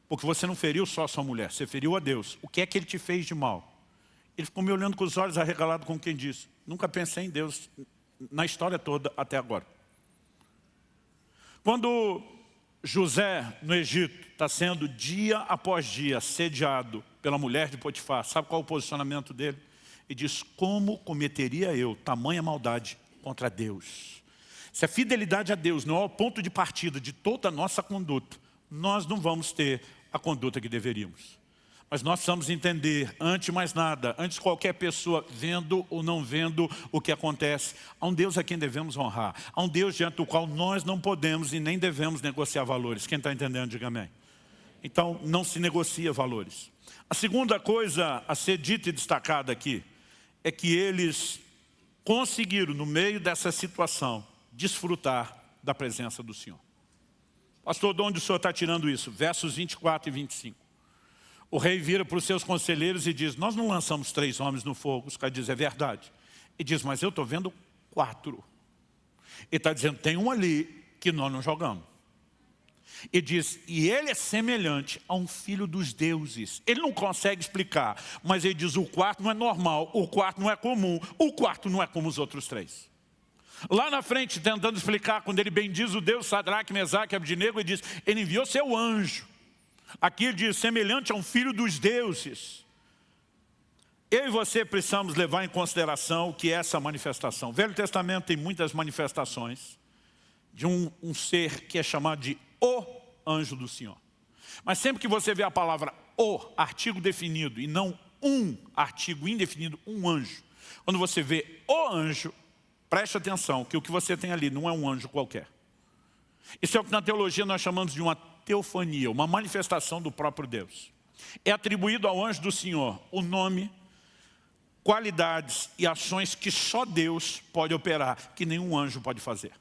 Porque você não feriu só a sua mulher, você feriu a Deus. O que é que Ele te fez de mal? Ele ficou me olhando com os olhos arregalados, como quem disse, nunca pensei em Deus na história toda até agora. Quando José, no Egito, está sendo dia após dia assediado pela mulher de Potifar, sabe qual é o posicionamento dele? Ele diz, como cometeria eu tamanha maldade contra Deus? Se a fidelidade a Deus não é o ponto de partida de toda a nossa conduta, nós não vamos ter a conduta que deveríamos. Mas nós precisamos entender, antes de mais nada, antes de qualquer pessoa vendo ou não vendo o que acontece, há um Deus a quem devemos honrar. Há um Deus diante do qual nós não podemos e nem devemos negociar valores. Quem está entendendo, diga amém. Então, não se negocia valores. A segunda coisa a ser dita e destacada aqui é que eles conseguiram, no meio dessa situação, desfrutar da presença do Senhor. Pastor, de onde o Senhor está tirando isso? Versos 24 e 25. O rei vira para os seus conselheiros e diz, nós não lançamos 3 homens no fogo. Os caras dizem, é verdade. E diz, mas eu estou vendo 4. Ele está dizendo, tem um ali que nós não jogamos. E diz, e ele é semelhante a um filho dos deuses. Ele não consegue explicar, mas ele diz, o quarto não é normal, o quarto não é comum, o quarto não é como os outros 3. Lá na frente, tentando explicar, quando ele bendiz o Deus Sadraque, Mesaque e Abdinego, ele diz, ele enviou seu anjo. Aqui ele diz, semelhante a um filho dos deuses. Eu e você precisamos levar em consideração o que é essa manifestação. O Velho Testamento tem muitas manifestações de um ser que é chamado de o anjo do Senhor. Mas sempre que você vê a palavra o, artigo definido, e não um artigo indefinido, um anjo. Quando você vê o anjo, preste atenção que o que você tem ali não é um anjo qualquer. Isso é o que na teologia nós chamamos de uma teofania, uma manifestação do próprio Deus. É atribuído ao anjo do Senhor o nome, qualidades e ações que só Deus pode operar, que nenhum anjo pode fazer.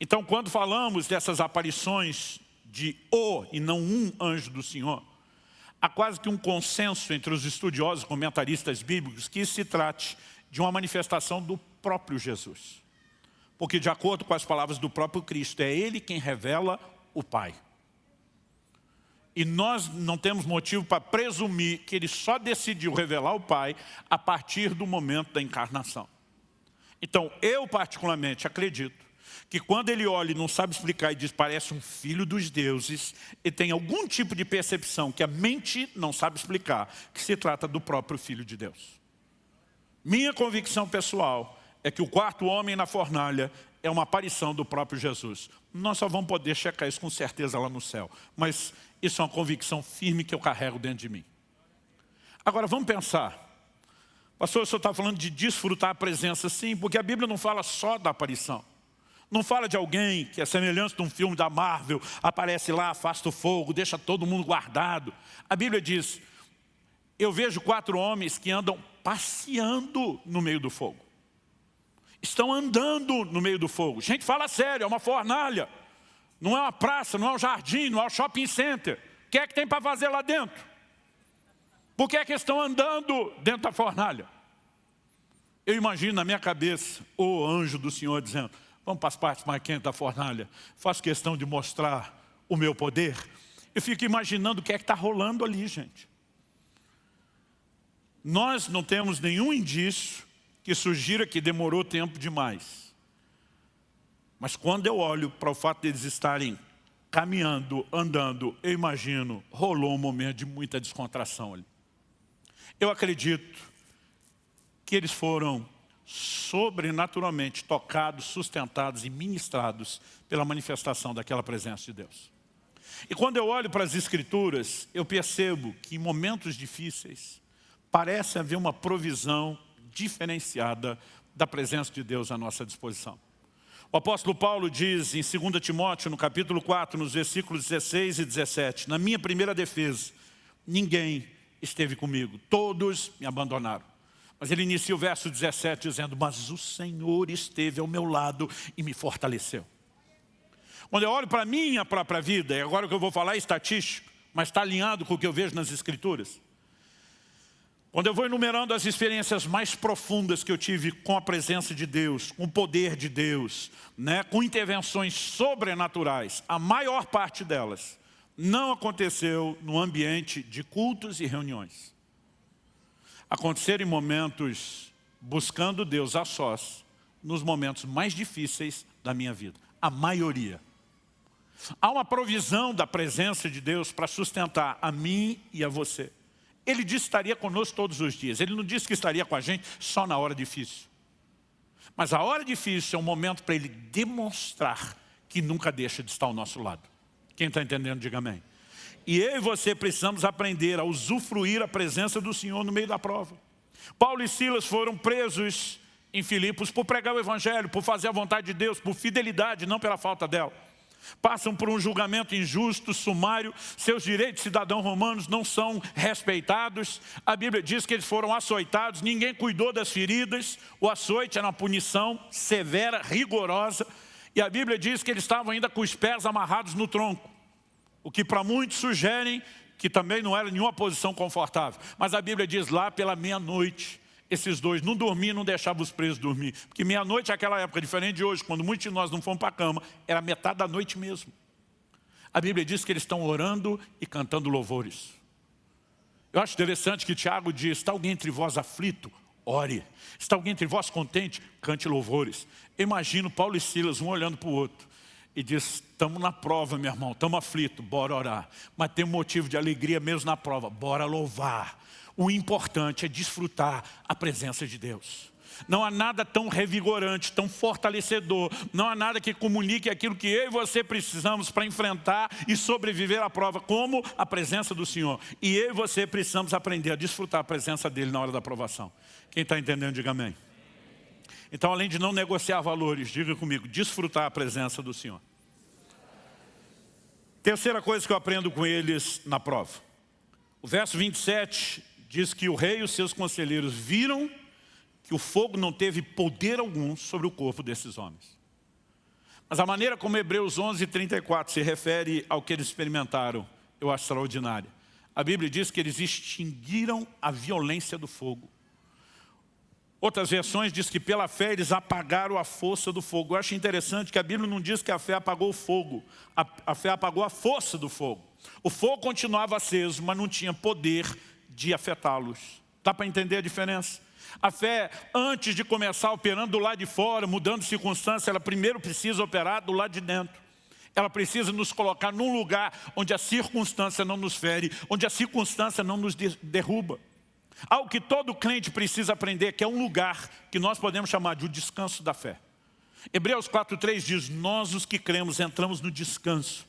Então, quando falamos dessas aparições de o e não um anjo do Senhor, há quase que um consenso entre os estudiosos comentaristas bíblicos que se trate de uma manifestação do próprio Jesus. Porque, de acordo com as palavras do próprio Cristo, é Ele quem revela o Pai. E nós não temos motivo para presumir que Ele só decidiu revelar o Pai a partir do momento da encarnação. Então, eu particularmente acredito que quando Ele olha e não sabe explicar e diz, parece um filho dos deuses, ele tem algum tipo de percepção que a mente não sabe explicar, que se trata do próprio Filho de Deus. Minha convicção pessoal é que o quarto homem na fornalha é uma aparição do próprio Jesus. Nós só vamos poder checar isso com certeza lá no céu. Mas isso é uma convicção firme que eu carrego dentro de mim. Agora vamos pensar. Pastor, o senhor está falando de desfrutar a presença? Sim, porque a Bíblia não fala só da aparição. Não fala de alguém que é semelhante de um filme da Marvel, aparece lá, afasta o fogo, deixa todo mundo guardado. A Bíblia diz, eu vejo 4 homens que andam passeando no meio do fogo. Estão andando no meio do fogo. Gente, fala sério, é uma fornalha. Não é uma praça, não é um jardim, não é um shopping center. O que é que tem para fazer lá dentro? Por que é que estão andando dentro da fornalha? Eu imagino na minha cabeça o anjo do Senhor dizendo, vamos para as partes mais quentes da fornalha. Faço questão de mostrar o meu poder. Eu fico imaginando o que é que está rolando ali, gente. Nós não temos nenhum indício que sugira que demorou tempo demais. Mas quando eu olho para o fato deles estarem caminhando, andando, eu imagino, rolou um momento de muita descontração ali. Eu acredito que eles foram sobrenaturalmente tocados, sustentados e ministrados pela manifestação daquela presença de Deus. E quando eu olho para as Escrituras, eu percebo que em momentos difíceis, parece haver uma provisão diferenciada da presença de Deus à nossa disposição. O apóstolo Paulo diz em 2 Timóteo, no capítulo 4, nos versículos 16 e 17, na minha primeira defesa, ninguém esteve comigo, todos me abandonaram. Mas ele inicia o verso 17 dizendo, mas o Senhor esteve ao meu lado e me fortaleceu. Quando eu olho para a minha própria vida, e agora o que eu vou falar é estatístico, mas está alinhado com o que eu vejo nas Escrituras. Quando eu vou enumerando as experiências mais profundas que eu tive com a presença de Deus, com o poder de Deus, com intervenções sobrenaturais, a maior parte delas não aconteceu no ambiente de cultos e reuniões. Aconteceram em momentos buscando Deus a sós, nos momentos mais difíceis da minha vida. A maioria. Há uma provisão da presença de Deus para sustentar a mim e a você. Ele disse que estaria conosco todos os dias. Ele não disse que estaria com a gente só na hora difícil. Mas a hora difícil é um momento para Ele demonstrar que nunca deixa de estar ao nosso lado. Quem está entendendo, diga amém. E eu e você precisamos aprender a usufruir a presença do Senhor no meio da prova. Paulo e Silas foram presos em Filipos por pregar o Evangelho, por fazer a vontade de Deus, por fidelidade, não pela falta dela. Passam por um julgamento injusto, sumário, seus direitos de cidadãos romanos não são respeitados. A Bíblia diz que eles foram açoitados, ninguém cuidou das feridas. O açoite era uma punição severa, rigorosa. E a Bíblia diz que eles estavam ainda com os pés amarrados no tronco. O que para muitos sugerem que também não era nenhuma posição confortável. Mas a Bíblia diz lá pela meia-noite, esses dois não dormiam, não deixavam os presos dormir. Porque meia-noite naquela época, diferente de hoje, quando muitos de nós não fomos para a cama, era metade da noite mesmo. A Bíblia diz que eles estão orando e cantando louvores. Eu acho interessante que Tiago diz, está alguém entre vós aflito? Ore. Está alguém entre vós contente? Cante louvores. Eu imagino Paulo e Silas, um olhando para o outro. E diz, estamos na prova, meu irmão, estamos aflitos, bora orar. Mas tem um motivo de alegria mesmo na prova, bora louvar. O importante é desfrutar a presença de Deus. Não há nada tão revigorante, tão fortalecedor. Não há nada que comunique aquilo que eu e você precisamos para enfrentar e sobreviver à prova, como a presença do Senhor. E eu e você precisamos aprender a desfrutar a presença dEle na hora da provação. Quem está entendendo, diga amém. Então, além de não negociar valores, diga comigo, desfrutar a presença do Senhor. Terceira coisa que eu aprendo com eles na prova. O verso 27 diz que o rei e os seus conselheiros viram que o fogo não teve poder algum sobre o corpo desses homens. Mas a maneira como Hebreus 11:34 se refere ao que eles experimentaram, eu acho extraordinária. A Bíblia diz que eles extinguiram a violência do fogo. Outras versões diz que pela fé eles apagaram a força do fogo. Eu acho interessante que a Bíblia não diz que a fé apagou o fogo. A fé apagou a força do fogo. O fogo continuava aceso, mas não tinha poder de afetá-los. Dá para entender a diferença? A fé, antes de começar operando do lado de fora, mudando circunstância, ela primeiro precisa operar do lado de dentro. Ela precisa nos colocar num lugar onde a circunstância não nos fere, onde a circunstância não nos derruba. Algo que todo crente precisa aprender, que é um lugar que nós podemos chamar de o descanso da fé. Hebreus 4:3 diz, nós os que cremos entramos no descanso.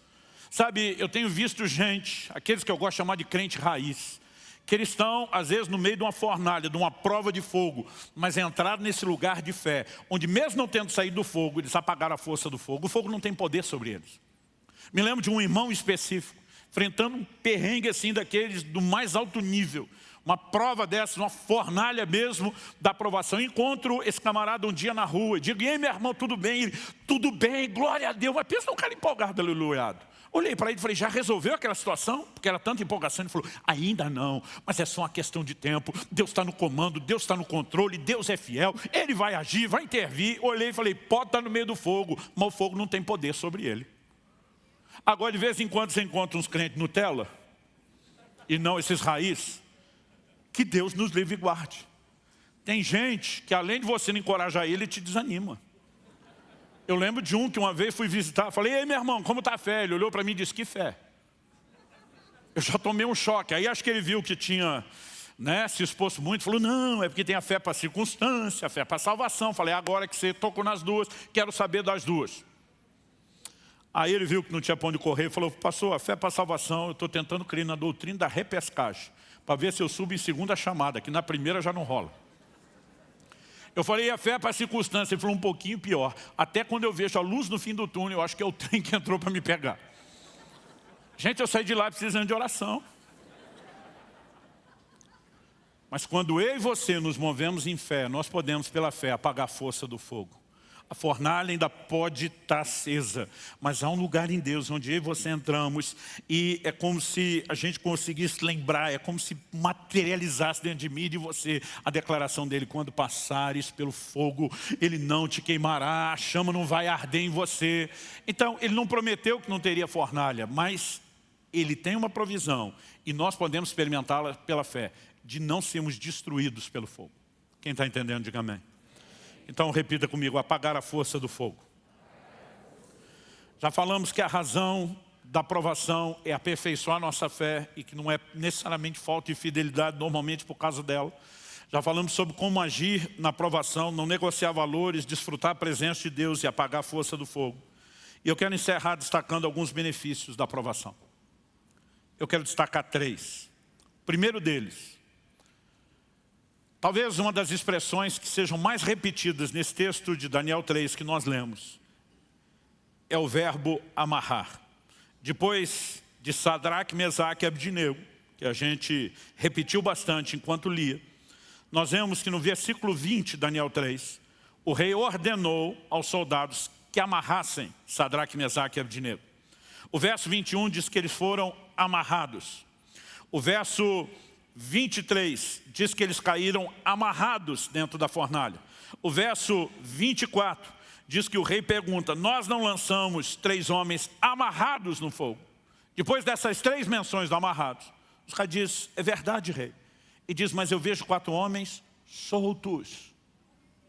Sabe, eu tenho visto gente, aqueles que eu gosto de chamar de crente raiz, que eles estão, às vezes, no meio de uma fornalha, de uma prova de fogo, mas entraram nesse lugar de fé, onde mesmo não tendo saído do fogo, eles apagaram a força do fogo. O fogo não tem poder sobre eles. Me lembro de um irmão específico, enfrentando um perrengue assim daqueles do mais alto nível, uma prova dessa, uma fornalha mesmo da aprovação. Encontro esse camarada um dia na rua, digo: e aí, meu irmão, tudo bem? Ele: tudo bem, glória a Deus. Mas pensa num cara empolgado, aleluiado. Olhei para ele e falei: já resolveu aquela situação? Porque era tanta empolgação. Ele falou: ainda não, mas é só uma questão de tempo. Deus está no comando, Deus está no controle, Deus é fiel, Ele vai agir, vai intervir. Olhei e falei: pode estar no meio do fogo, mas o fogo não tem poder sobre ele. Agora, de vez em quando, você encontra uns crentes Nutella, e não esses raiz. Que Deus nos livre e guarde. Tem gente que, além de você não encorajar ele te desanima. Eu lembro de um que uma vez fui visitar, falei: ei, meu irmão, como está a fé? Ele olhou para mim e disse: que fé? Eu já tomei um choque. Aí acho que ele viu que tinha, se exposto muito, falou: não, é porque tem a fé para circunstância, a fé para salvação. Falei: agora que você tocou nas duas, quero saber das duas. Aí ele viu que não tinha para onde correr e falou: pastor, a fé para salvação, eu estou tentando crer na doutrina da repescagem, para ver se eu subo em segunda chamada, que na primeira já não rola. Eu falei: a fé para a circunstância? Ele falou: um pouquinho pior. Até quando eu vejo a luz no fim do túnel, eu acho que é o trem que entrou para me pegar. Gente, eu saí de lá precisando de oração. Mas quando eu e você nos movemos em fé, nós podemos, pela fé, apagar a força do fogo. A fornalha ainda pode estar acesa, mas há um lugar em Deus onde eu e você entramos e é como se a gente conseguisse lembrar, é como se materializasse dentro de mim e de você a declaração dele: quando passares pelo fogo, ele não te queimará, a chama não vai arder em você. Então, ele não prometeu que não teria fornalha, mas ele tem uma provisão e nós podemos experimentá-la pela fé, de não sermos destruídos pelo fogo. Quem está entendendo, diga amém. Então repita comigo: apagar a força do fogo. Já falamos que a razão da provação é aperfeiçoar a nossa fé e que não é necessariamente falta de fidelidade, normalmente por causa dela. Já falamos sobre como agir na provação, não negociar valores, desfrutar a presença de Deus e apagar a força do fogo. E eu quero encerrar destacando alguns benefícios da provação. Eu quero destacar 3. O primeiro deles, talvez uma das expressões que sejam mais repetidas nesse texto de Daniel 3 que nós lemos, é o verbo amarrar. Depois de Sadraque, Mesaque e Abdinego, que a gente repetiu bastante enquanto lia, nós vemos que no versículo 20 de Daniel 3, o rei ordenou aos soldados que amarrassem Sadraque, Mesaque e Abdinego. O verso 21 diz que eles foram amarrados. O verso 23 diz que eles caíram amarrados dentro da fornalha. O verso 24 diz que o rei pergunta: nós não lançamos 3 homens amarrados no fogo? Depois dessas 3 menções do amarrados, o rei diz: é verdade, rei. E diz: mas eu vejo 4 homens soltos,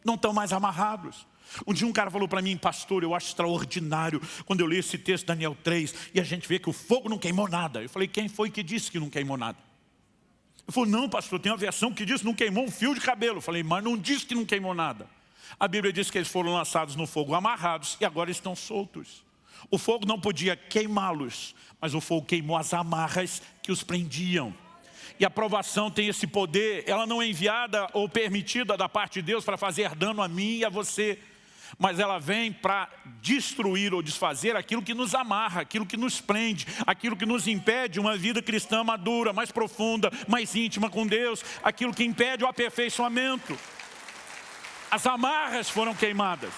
não estão mais amarrados. Um dia um cara falou para mim: pastor, eu acho extraordinário quando eu li esse texto, Daniel 3, e a gente vê que o fogo não queimou nada. Eu falei: quem foi que disse que não queimou nada? Ele falou: não, pastor, tem uma versão que diz que não queimou um fio de cabelo. Eu falei: mas não diz que não queimou nada. A Bíblia diz que eles foram lançados no fogo amarrados e agora estão soltos. O fogo não podia queimá-los, mas o fogo queimou as amarras que os prendiam. E a provação tem esse poder, ela não é enviada ou permitida da parte de Deus para fazer dano a mim e a você, mas ela vem para destruir ou desfazer aquilo que nos amarra, aquilo que nos prende, aquilo que nos impede uma vida cristã madura, mais profunda, mais íntima com Deus, aquilo que impede o aperfeiçoamento. As amarras foram queimadas.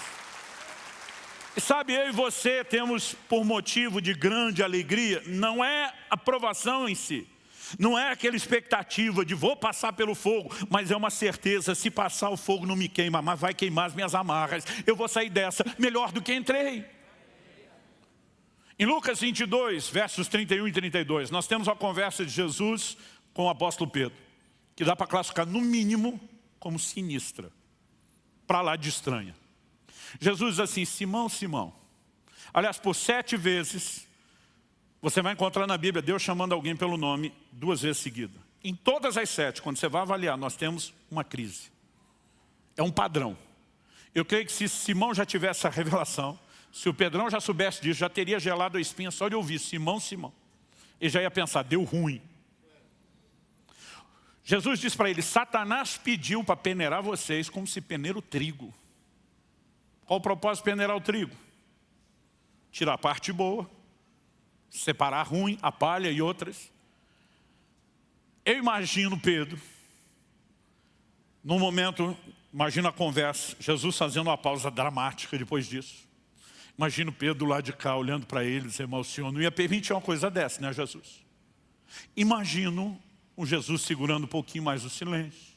E sabe, eu e você temos por motivo de grande alegria, não é a provação em si, não é aquela expectativa de vou passar pelo fogo, mas é uma certeza: se passar o fogo não me queima, mas vai queimar as minhas amarras. Eu vou sair dessa melhor do que entrei. Em Lucas 22, versos 31 e 32, nós temos uma conversa de Jesus com o apóstolo Pedro, que dá para classificar no mínimo como sinistra, para lá de estranha. Jesus diz assim: Simão, Simão. Aliás, por 7 vezes... você vai encontrar na Bíblia Deus chamando alguém pelo nome 2 vezes seguida. Em todas as 7, quando você vai avaliar, nós temos uma crise. É um padrão. Eu creio que se Simão já tivesse essa revelação, se o Pedrão já soubesse disso, já teria gelado a espinha só de ouvir Simão, Simão. Ele já ia pensar: deu ruim. Jesus diz para ele, Satanás pediu para peneirar vocês como se peneira o trigo. Qual o propósito de peneirar o trigo? Tirar a parte boa, separar a ruim, a palha e outras. Eu imagino Pedro, num momento, imagina a conversa, Jesus fazendo uma pausa dramática depois disso. Imagino Pedro do lado de cá, olhando para eles, irmão, o Senhor não ia permitir uma coisa dessa, né, Jesus? Imagino o Jesus segurando um pouquinho mais o silêncio,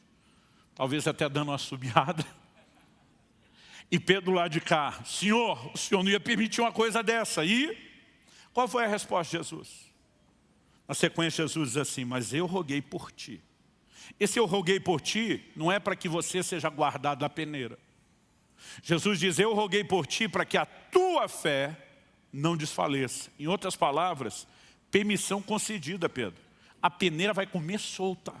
talvez até dando uma assobiada. E Pedro lá de cá, Senhor, o Senhor não ia permitir uma coisa dessa. E qual foi a resposta de Jesus? Na sequência, Jesus diz assim, mas eu roguei por ti. Esse eu roguei por ti não é para que você seja guardado da peneira. Jesus diz, eu roguei por ti para que a tua fé não desfaleça. Em outras palavras, permissão concedida, Pedro. A peneira vai comer solta.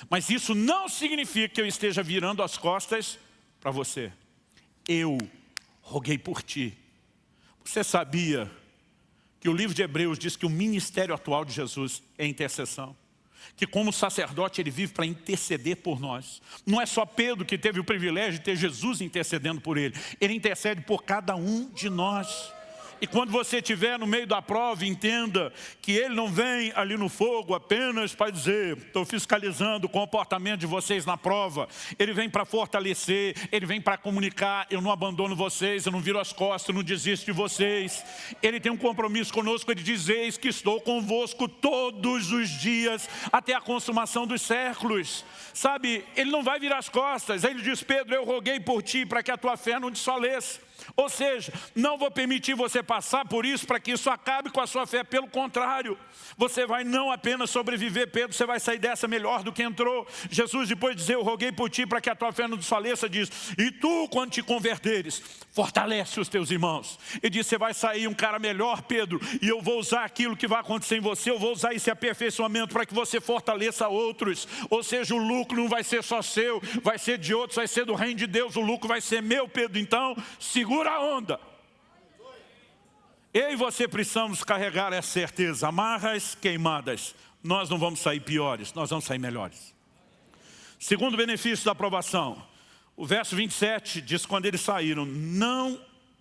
Mas isso não significa que eu esteja virando as costas para você. Eu roguei por ti. Você sabia que o livro de Hebreus diz que o ministério atual de Jesus é intercessão? Que como sacerdote ele vive para interceder por nós. Não é só Pedro que teve o privilégio de ter Jesus intercedendo por ele. Ele intercede por cada um de nós. E quando você estiver no meio da prova, entenda que ele não vem ali no fogo apenas para dizer, estou fiscalizando o comportamento de vocês na prova. Ele vem para fortalecer, ele vem para comunicar, eu não abandono vocês, eu não viro as costas, eu não desisto de vocês. Ele tem um compromisso conosco, ele diz, eis que estou convosco todos os dias, até a consumação dos séculos. Sabe, ele não vai virar as costas. Aí ele diz, Pedro, eu roguei por ti para que a tua fé não desfaleça. Ou seja, não vou permitir você passar por isso para que isso acabe com a sua fé. Pelo contrário, você vai não apenas sobreviver, Pedro, você vai sair dessa melhor do que entrou. Jesus depois de dizer, eu roguei por ti para que a tua fé não desfaleça, diz, e tu quando te converteres, fortalece os teus irmãos. Ele diz, você vai sair um cara melhor, Pedro, e eu vou usar aquilo que vai acontecer em você, eu vou usar esse aperfeiçoamento para que você fortaleça outros. Ou seja, o lucro não vai ser só seu, vai ser de outros, vai ser do reino de Deus, o lucro vai ser meu, Pedro. Então, segura a onda. Eu e você precisamos carregar essa certeza. Amarras queimadas. Nós não vamos sair piores, nós vamos sair melhores. Segundo benefício da aprovação. O verso 27 diz, quando eles saíram, não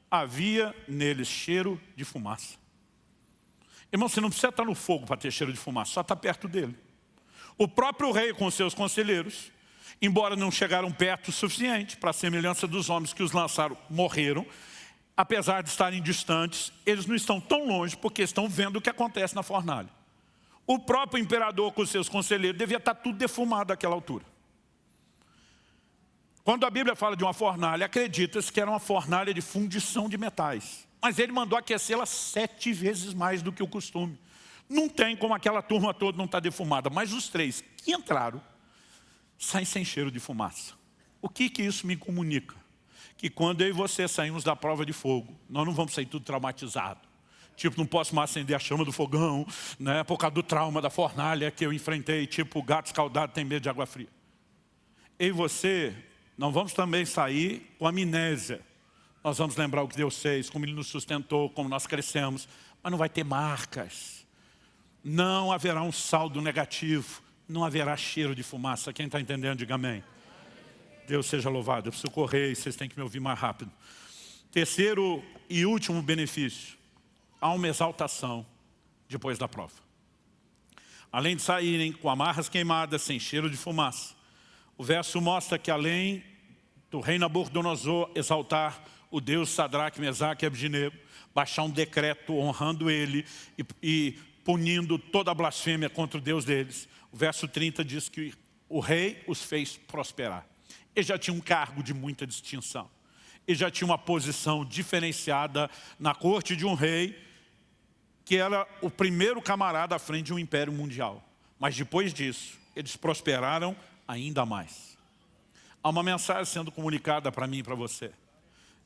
havia neles cheiro de fumaça. Irmão, você não precisa estar no fogo para ter cheiro de fumaça, só está perto dele. O próprio rei com seus conselheiros, embora não chegaram perto o suficiente para a semelhança dos homens que os lançaram, morreram. Apesar de estarem distantes, eles não estão tão longe porque estão vendo o que acontece na fornalha. O próprio imperador com seus conselheiros devia estar tudo defumado àquela altura. Quando a Bíblia fala de uma fornalha, acredita-se que era uma fornalha de fundição de metais. Mas ele mandou aquecê-la 7 vezes mais do que o costume. Não tem como aquela turma toda não estar defumada, mas os 3 que entraram, saem sem cheiro de fumaça. O que isso me comunica? Que quando eu e você saímos da prova de fogo, nós não vamos sair tudo traumatizado. Tipo, não posso mais acender a chama do fogão, né, por causa do trauma da fornalha que eu enfrentei, tipo, o gato escaldado tem medo de água fria. Eu e você, não vamos também sair com amnésia. Nós vamos lembrar o que Deus fez, como Ele nos sustentou, como nós crescemos, mas não vai ter marcas. Não haverá um saldo negativo. Não haverá cheiro de fumaça. Quem está entendendo, diga amém. Deus seja louvado. Eu preciso correr e vocês têm que me ouvir mais rápido. Terceiro e último benefício. Há uma exaltação depois da prova. Além de saírem com amarras queimadas, sem cheiro de fumaça. O verso mostra que além do rei Nabucodonosor exaltar o Deus Sadraque, Mesaque e Abdinego, baixar um decreto honrando ele e punindo toda a blasfêmia contra o Deus deles. O verso 30 diz que o rei os fez prosperar. Ele já tinha um cargo de muita distinção. Ele já tinha uma posição diferenciada na corte de um rei, que era o primeiro camarada à frente de um império mundial. Mas depois disso, eles prosperaram ainda mais. Há uma mensagem sendo comunicada para mim e para você.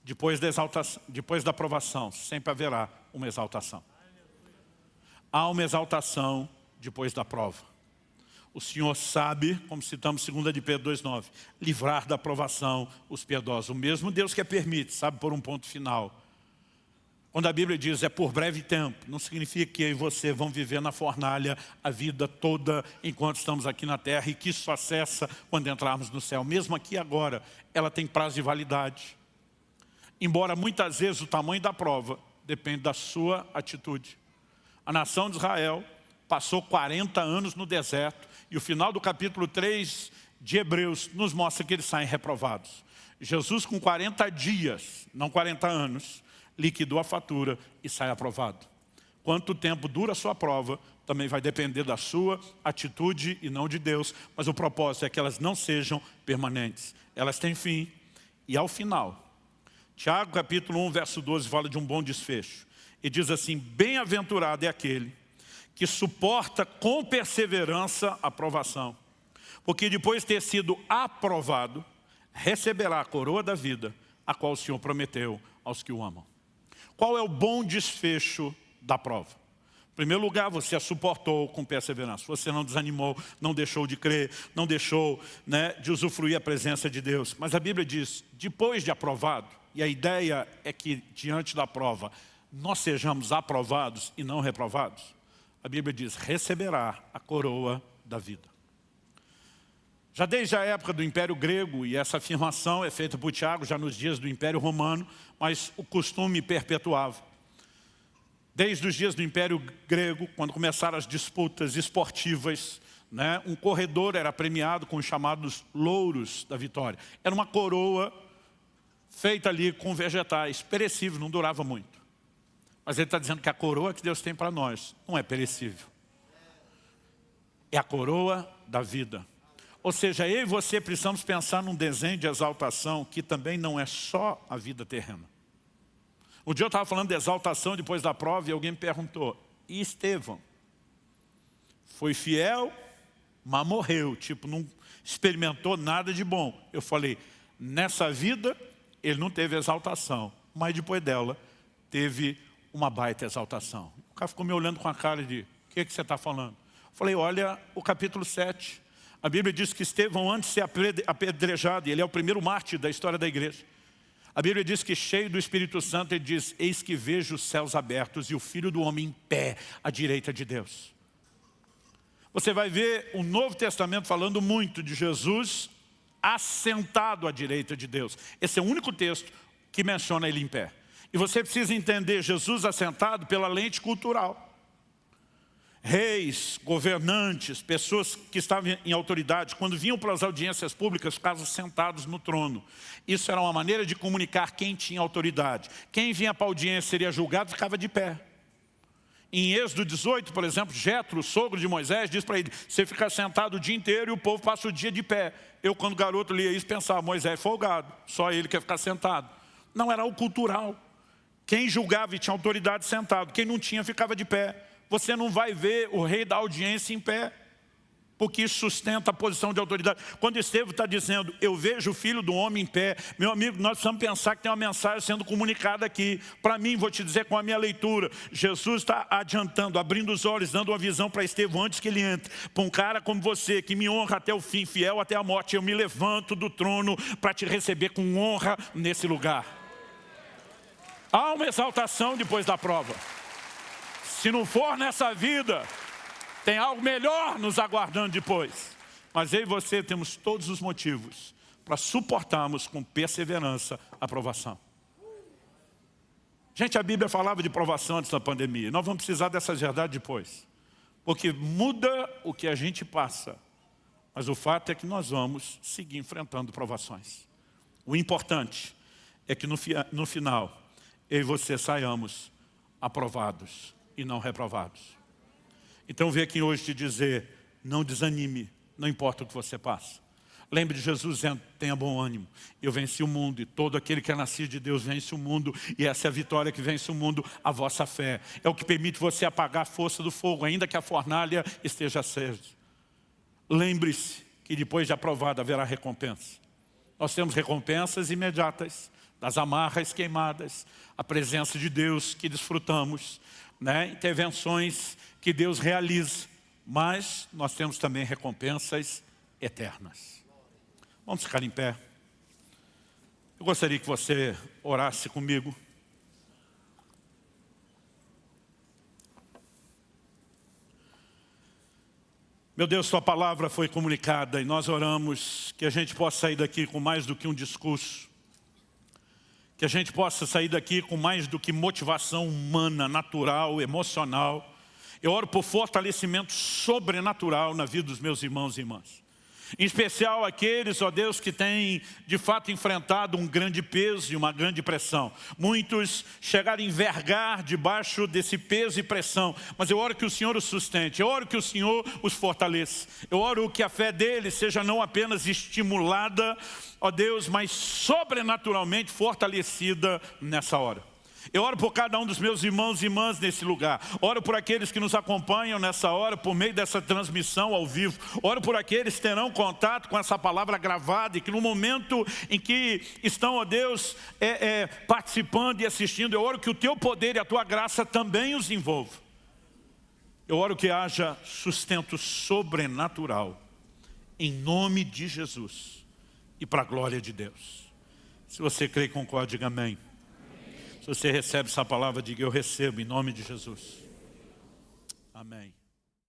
Depois da exaltação, depois da aprovação, sempre haverá uma exaltação. Há uma exaltação depois da prova. O Senhor sabe, como citamos 2 de Pedro 2,9, livrar da aprovação os piedosos. O mesmo Deus que permite, sabe por um ponto final. Quando a Bíblia diz é por breve tempo, não significa que eu e você vão viver na fornalha a vida toda enquanto estamos aqui na terra e que isso só cessa quando entrarmos no céu. Mesmo aqui agora, ela tem prazo de validade. Embora muitas vezes o tamanho da prova depende da sua atitude. A nação de Israel passou 40 anos no deserto e o final do capítulo 3 de Hebreus nos mostra que eles saem reprovados. Jesus com 40 dias, não 40 anos, liquidou a fatura e sai aprovado. Quanto tempo dura a sua prova também vai depender da sua atitude e não de Deus, mas o propósito é que elas não sejam permanentes. Elas têm fim e ao final, Tiago capítulo 1, verso 12 fala de um bom desfecho. E diz assim, bem-aventurado é aquele que suporta com perseverança a provação, porque depois de ter sido aprovado, receberá a coroa da vida, a qual o Senhor prometeu aos que o amam. Qual é o bom desfecho da prova? Em primeiro lugar, você a suportou com perseverança. Você não desanimou, não deixou de crer, não deixou de usufruir a presença de Deus. Mas a Bíblia diz, depois de aprovado, e a ideia é que diante da prova, nós sejamos aprovados e não reprovados. A Bíblia diz, receberá a coroa da vida. Já desde a época do Império Grego, e essa afirmação é feita por Tiago já nos dias do Império Romano, mas o costume perpetuava. Desde os dias do Império Grego, quando começaram as disputas esportivas, um corredor era premiado com os chamados louros da vitória. Era uma coroa feita ali com vegetais, perecível, não durava muito. Mas ele está dizendo que a coroa que Deus tem para nós não é perecível. É a coroa da vida. Ou seja, eu e você precisamos pensar num desenho de exaltação que também não é só a vida terrena. Um dia eu estava falando de exaltação depois da prova e alguém me perguntou, e Estevão? Foi fiel, mas morreu, tipo, não experimentou nada de bom. Eu falei, nessa vida ele não teve exaltação, mas depois dela teve uma baita exaltação. O cara ficou me olhando com a cara de, o que você está falando? Eu falei, olha o capítulo 7. A Bíblia diz que Estevão, antes de ser apedrejado, e ele é o primeiro mártir da história da igreja. A Bíblia diz que, cheio do Espírito Santo, ele diz, eis que vejo os céus abertos e o Filho do Homem em pé à direita de Deus. Você vai ver o Novo Testamento falando muito de Jesus assentado à direita de Deus. Esse é o único texto que menciona ele em pé. E você precisa entender Jesus assentado pela lente cultural. Reis, governantes, pessoas que estavam em autoridade, quando vinham para as audiências públicas, ficavam sentados no trono. Isso era uma maneira de comunicar quem tinha autoridade. Quem vinha para a audiência seria julgado, ficava de pé. Em Êxodo 18, por exemplo, Jetro, o sogro de Moisés, diz para ele, você fica sentado o dia inteiro e o povo passa o dia de pé. Eu, quando garoto, lia isso, pensava, Moisés é folgado, só ele quer ficar sentado. Não, era o cultural. Quem julgava e tinha autoridade sentado, quem não tinha ficava de pé. Você não vai ver o rei da audiência em pé, porque isso sustenta a posição de autoridade. Quando Estevão está dizendo, eu vejo o Filho do Homem em pé, meu amigo, nós precisamos pensar que tem uma mensagem sendo comunicada aqui. Para mim, vou te dizer com a minha leitura, Jesus está adiantando, abrindo os olhos, dando uma visão para Estevão antes que ele entre. Para um cara como você, que me honra até o fim, fiel até a morte, eu me levanto do trono para te receber com honra nesse lugar. Há uma exaltação depois da prova. Se não for nessa vida, tem algo melhor nos aguardando depois. Mas eu e você temos todos os motivos para suportarmos com perseverança a provação. Gente, a Bíblia falava de provação antes da pandemia. Nós vamos precisar dessas verdades depois. Porque muda o que a gente passa. Mas o fato é que nós vamos seguir enfrentando provações. O importante é que no final, eu e você saiamos aprovados e não reprovados. Então veio aqui hoje te dizer, não desanime, não importa o que você passa. Lembre de Jesus dizendo, tenha bom ânimo. Eu venci o mundo e todo aquele que é nascido de Deus vence o mundo. E essa é a vitória que vence o mundo, a vossa fé. É o que permite você apagar a força do fogo, ainda que a fornalha esteja acesa. Lembre-se que depois de aprovado haverá recompensa. Nós temos recompensas imediatas, das amarras queimadas, a presença de Deus que desfrutamos, intervenções que Deus realiza, mas nós temos também recompensas eternas. Vamos ficar em pé. Eu gostaria que você orasse comigo. Meu Deus, Tua palavra foi comunicada e nós oramos que a gente possa sair daqui com mais do que um discurso. Que a gente possa sair daqui com mais do que motivação humana, natural, emocional. Eu oro por fortalecimento sobrenatural na vida dos meus irmãos e irmãs. Em especial aqueles, ó Deus, que têm de fato enfrentado um grande peso e uma grande pressão. Muitos chegaram a envergar debaixo desse peso e pressão. Mas eu oro que o Senhor os sustente, eu oro que o Senhor os fortaleça. Eu oro que a fé deles seja não apenas estimulada, ó Deus, mas sobrenaturalmente fortalecida nessa hora. Eu oro por cada um dos meus irmãos e irmãs nesse lugar. Oro por aqueles que nos acompanham nessa hora, por meio dessa transmissão ao vivo. Oro por aqueles que terão contato com essa palavra gravada e que no momento em que estão, ó Deus, participando e assistindo, eu oro que o Teu poder e a Tua graça também os envolvam. Eu oro que haja sustento sobrenatural, em nome de Jesus e para a glória de Deus. Se você crê e concorda, diga amém. Se você recebe essa palavra, diga eu recebo em nome de Jesus. Amém.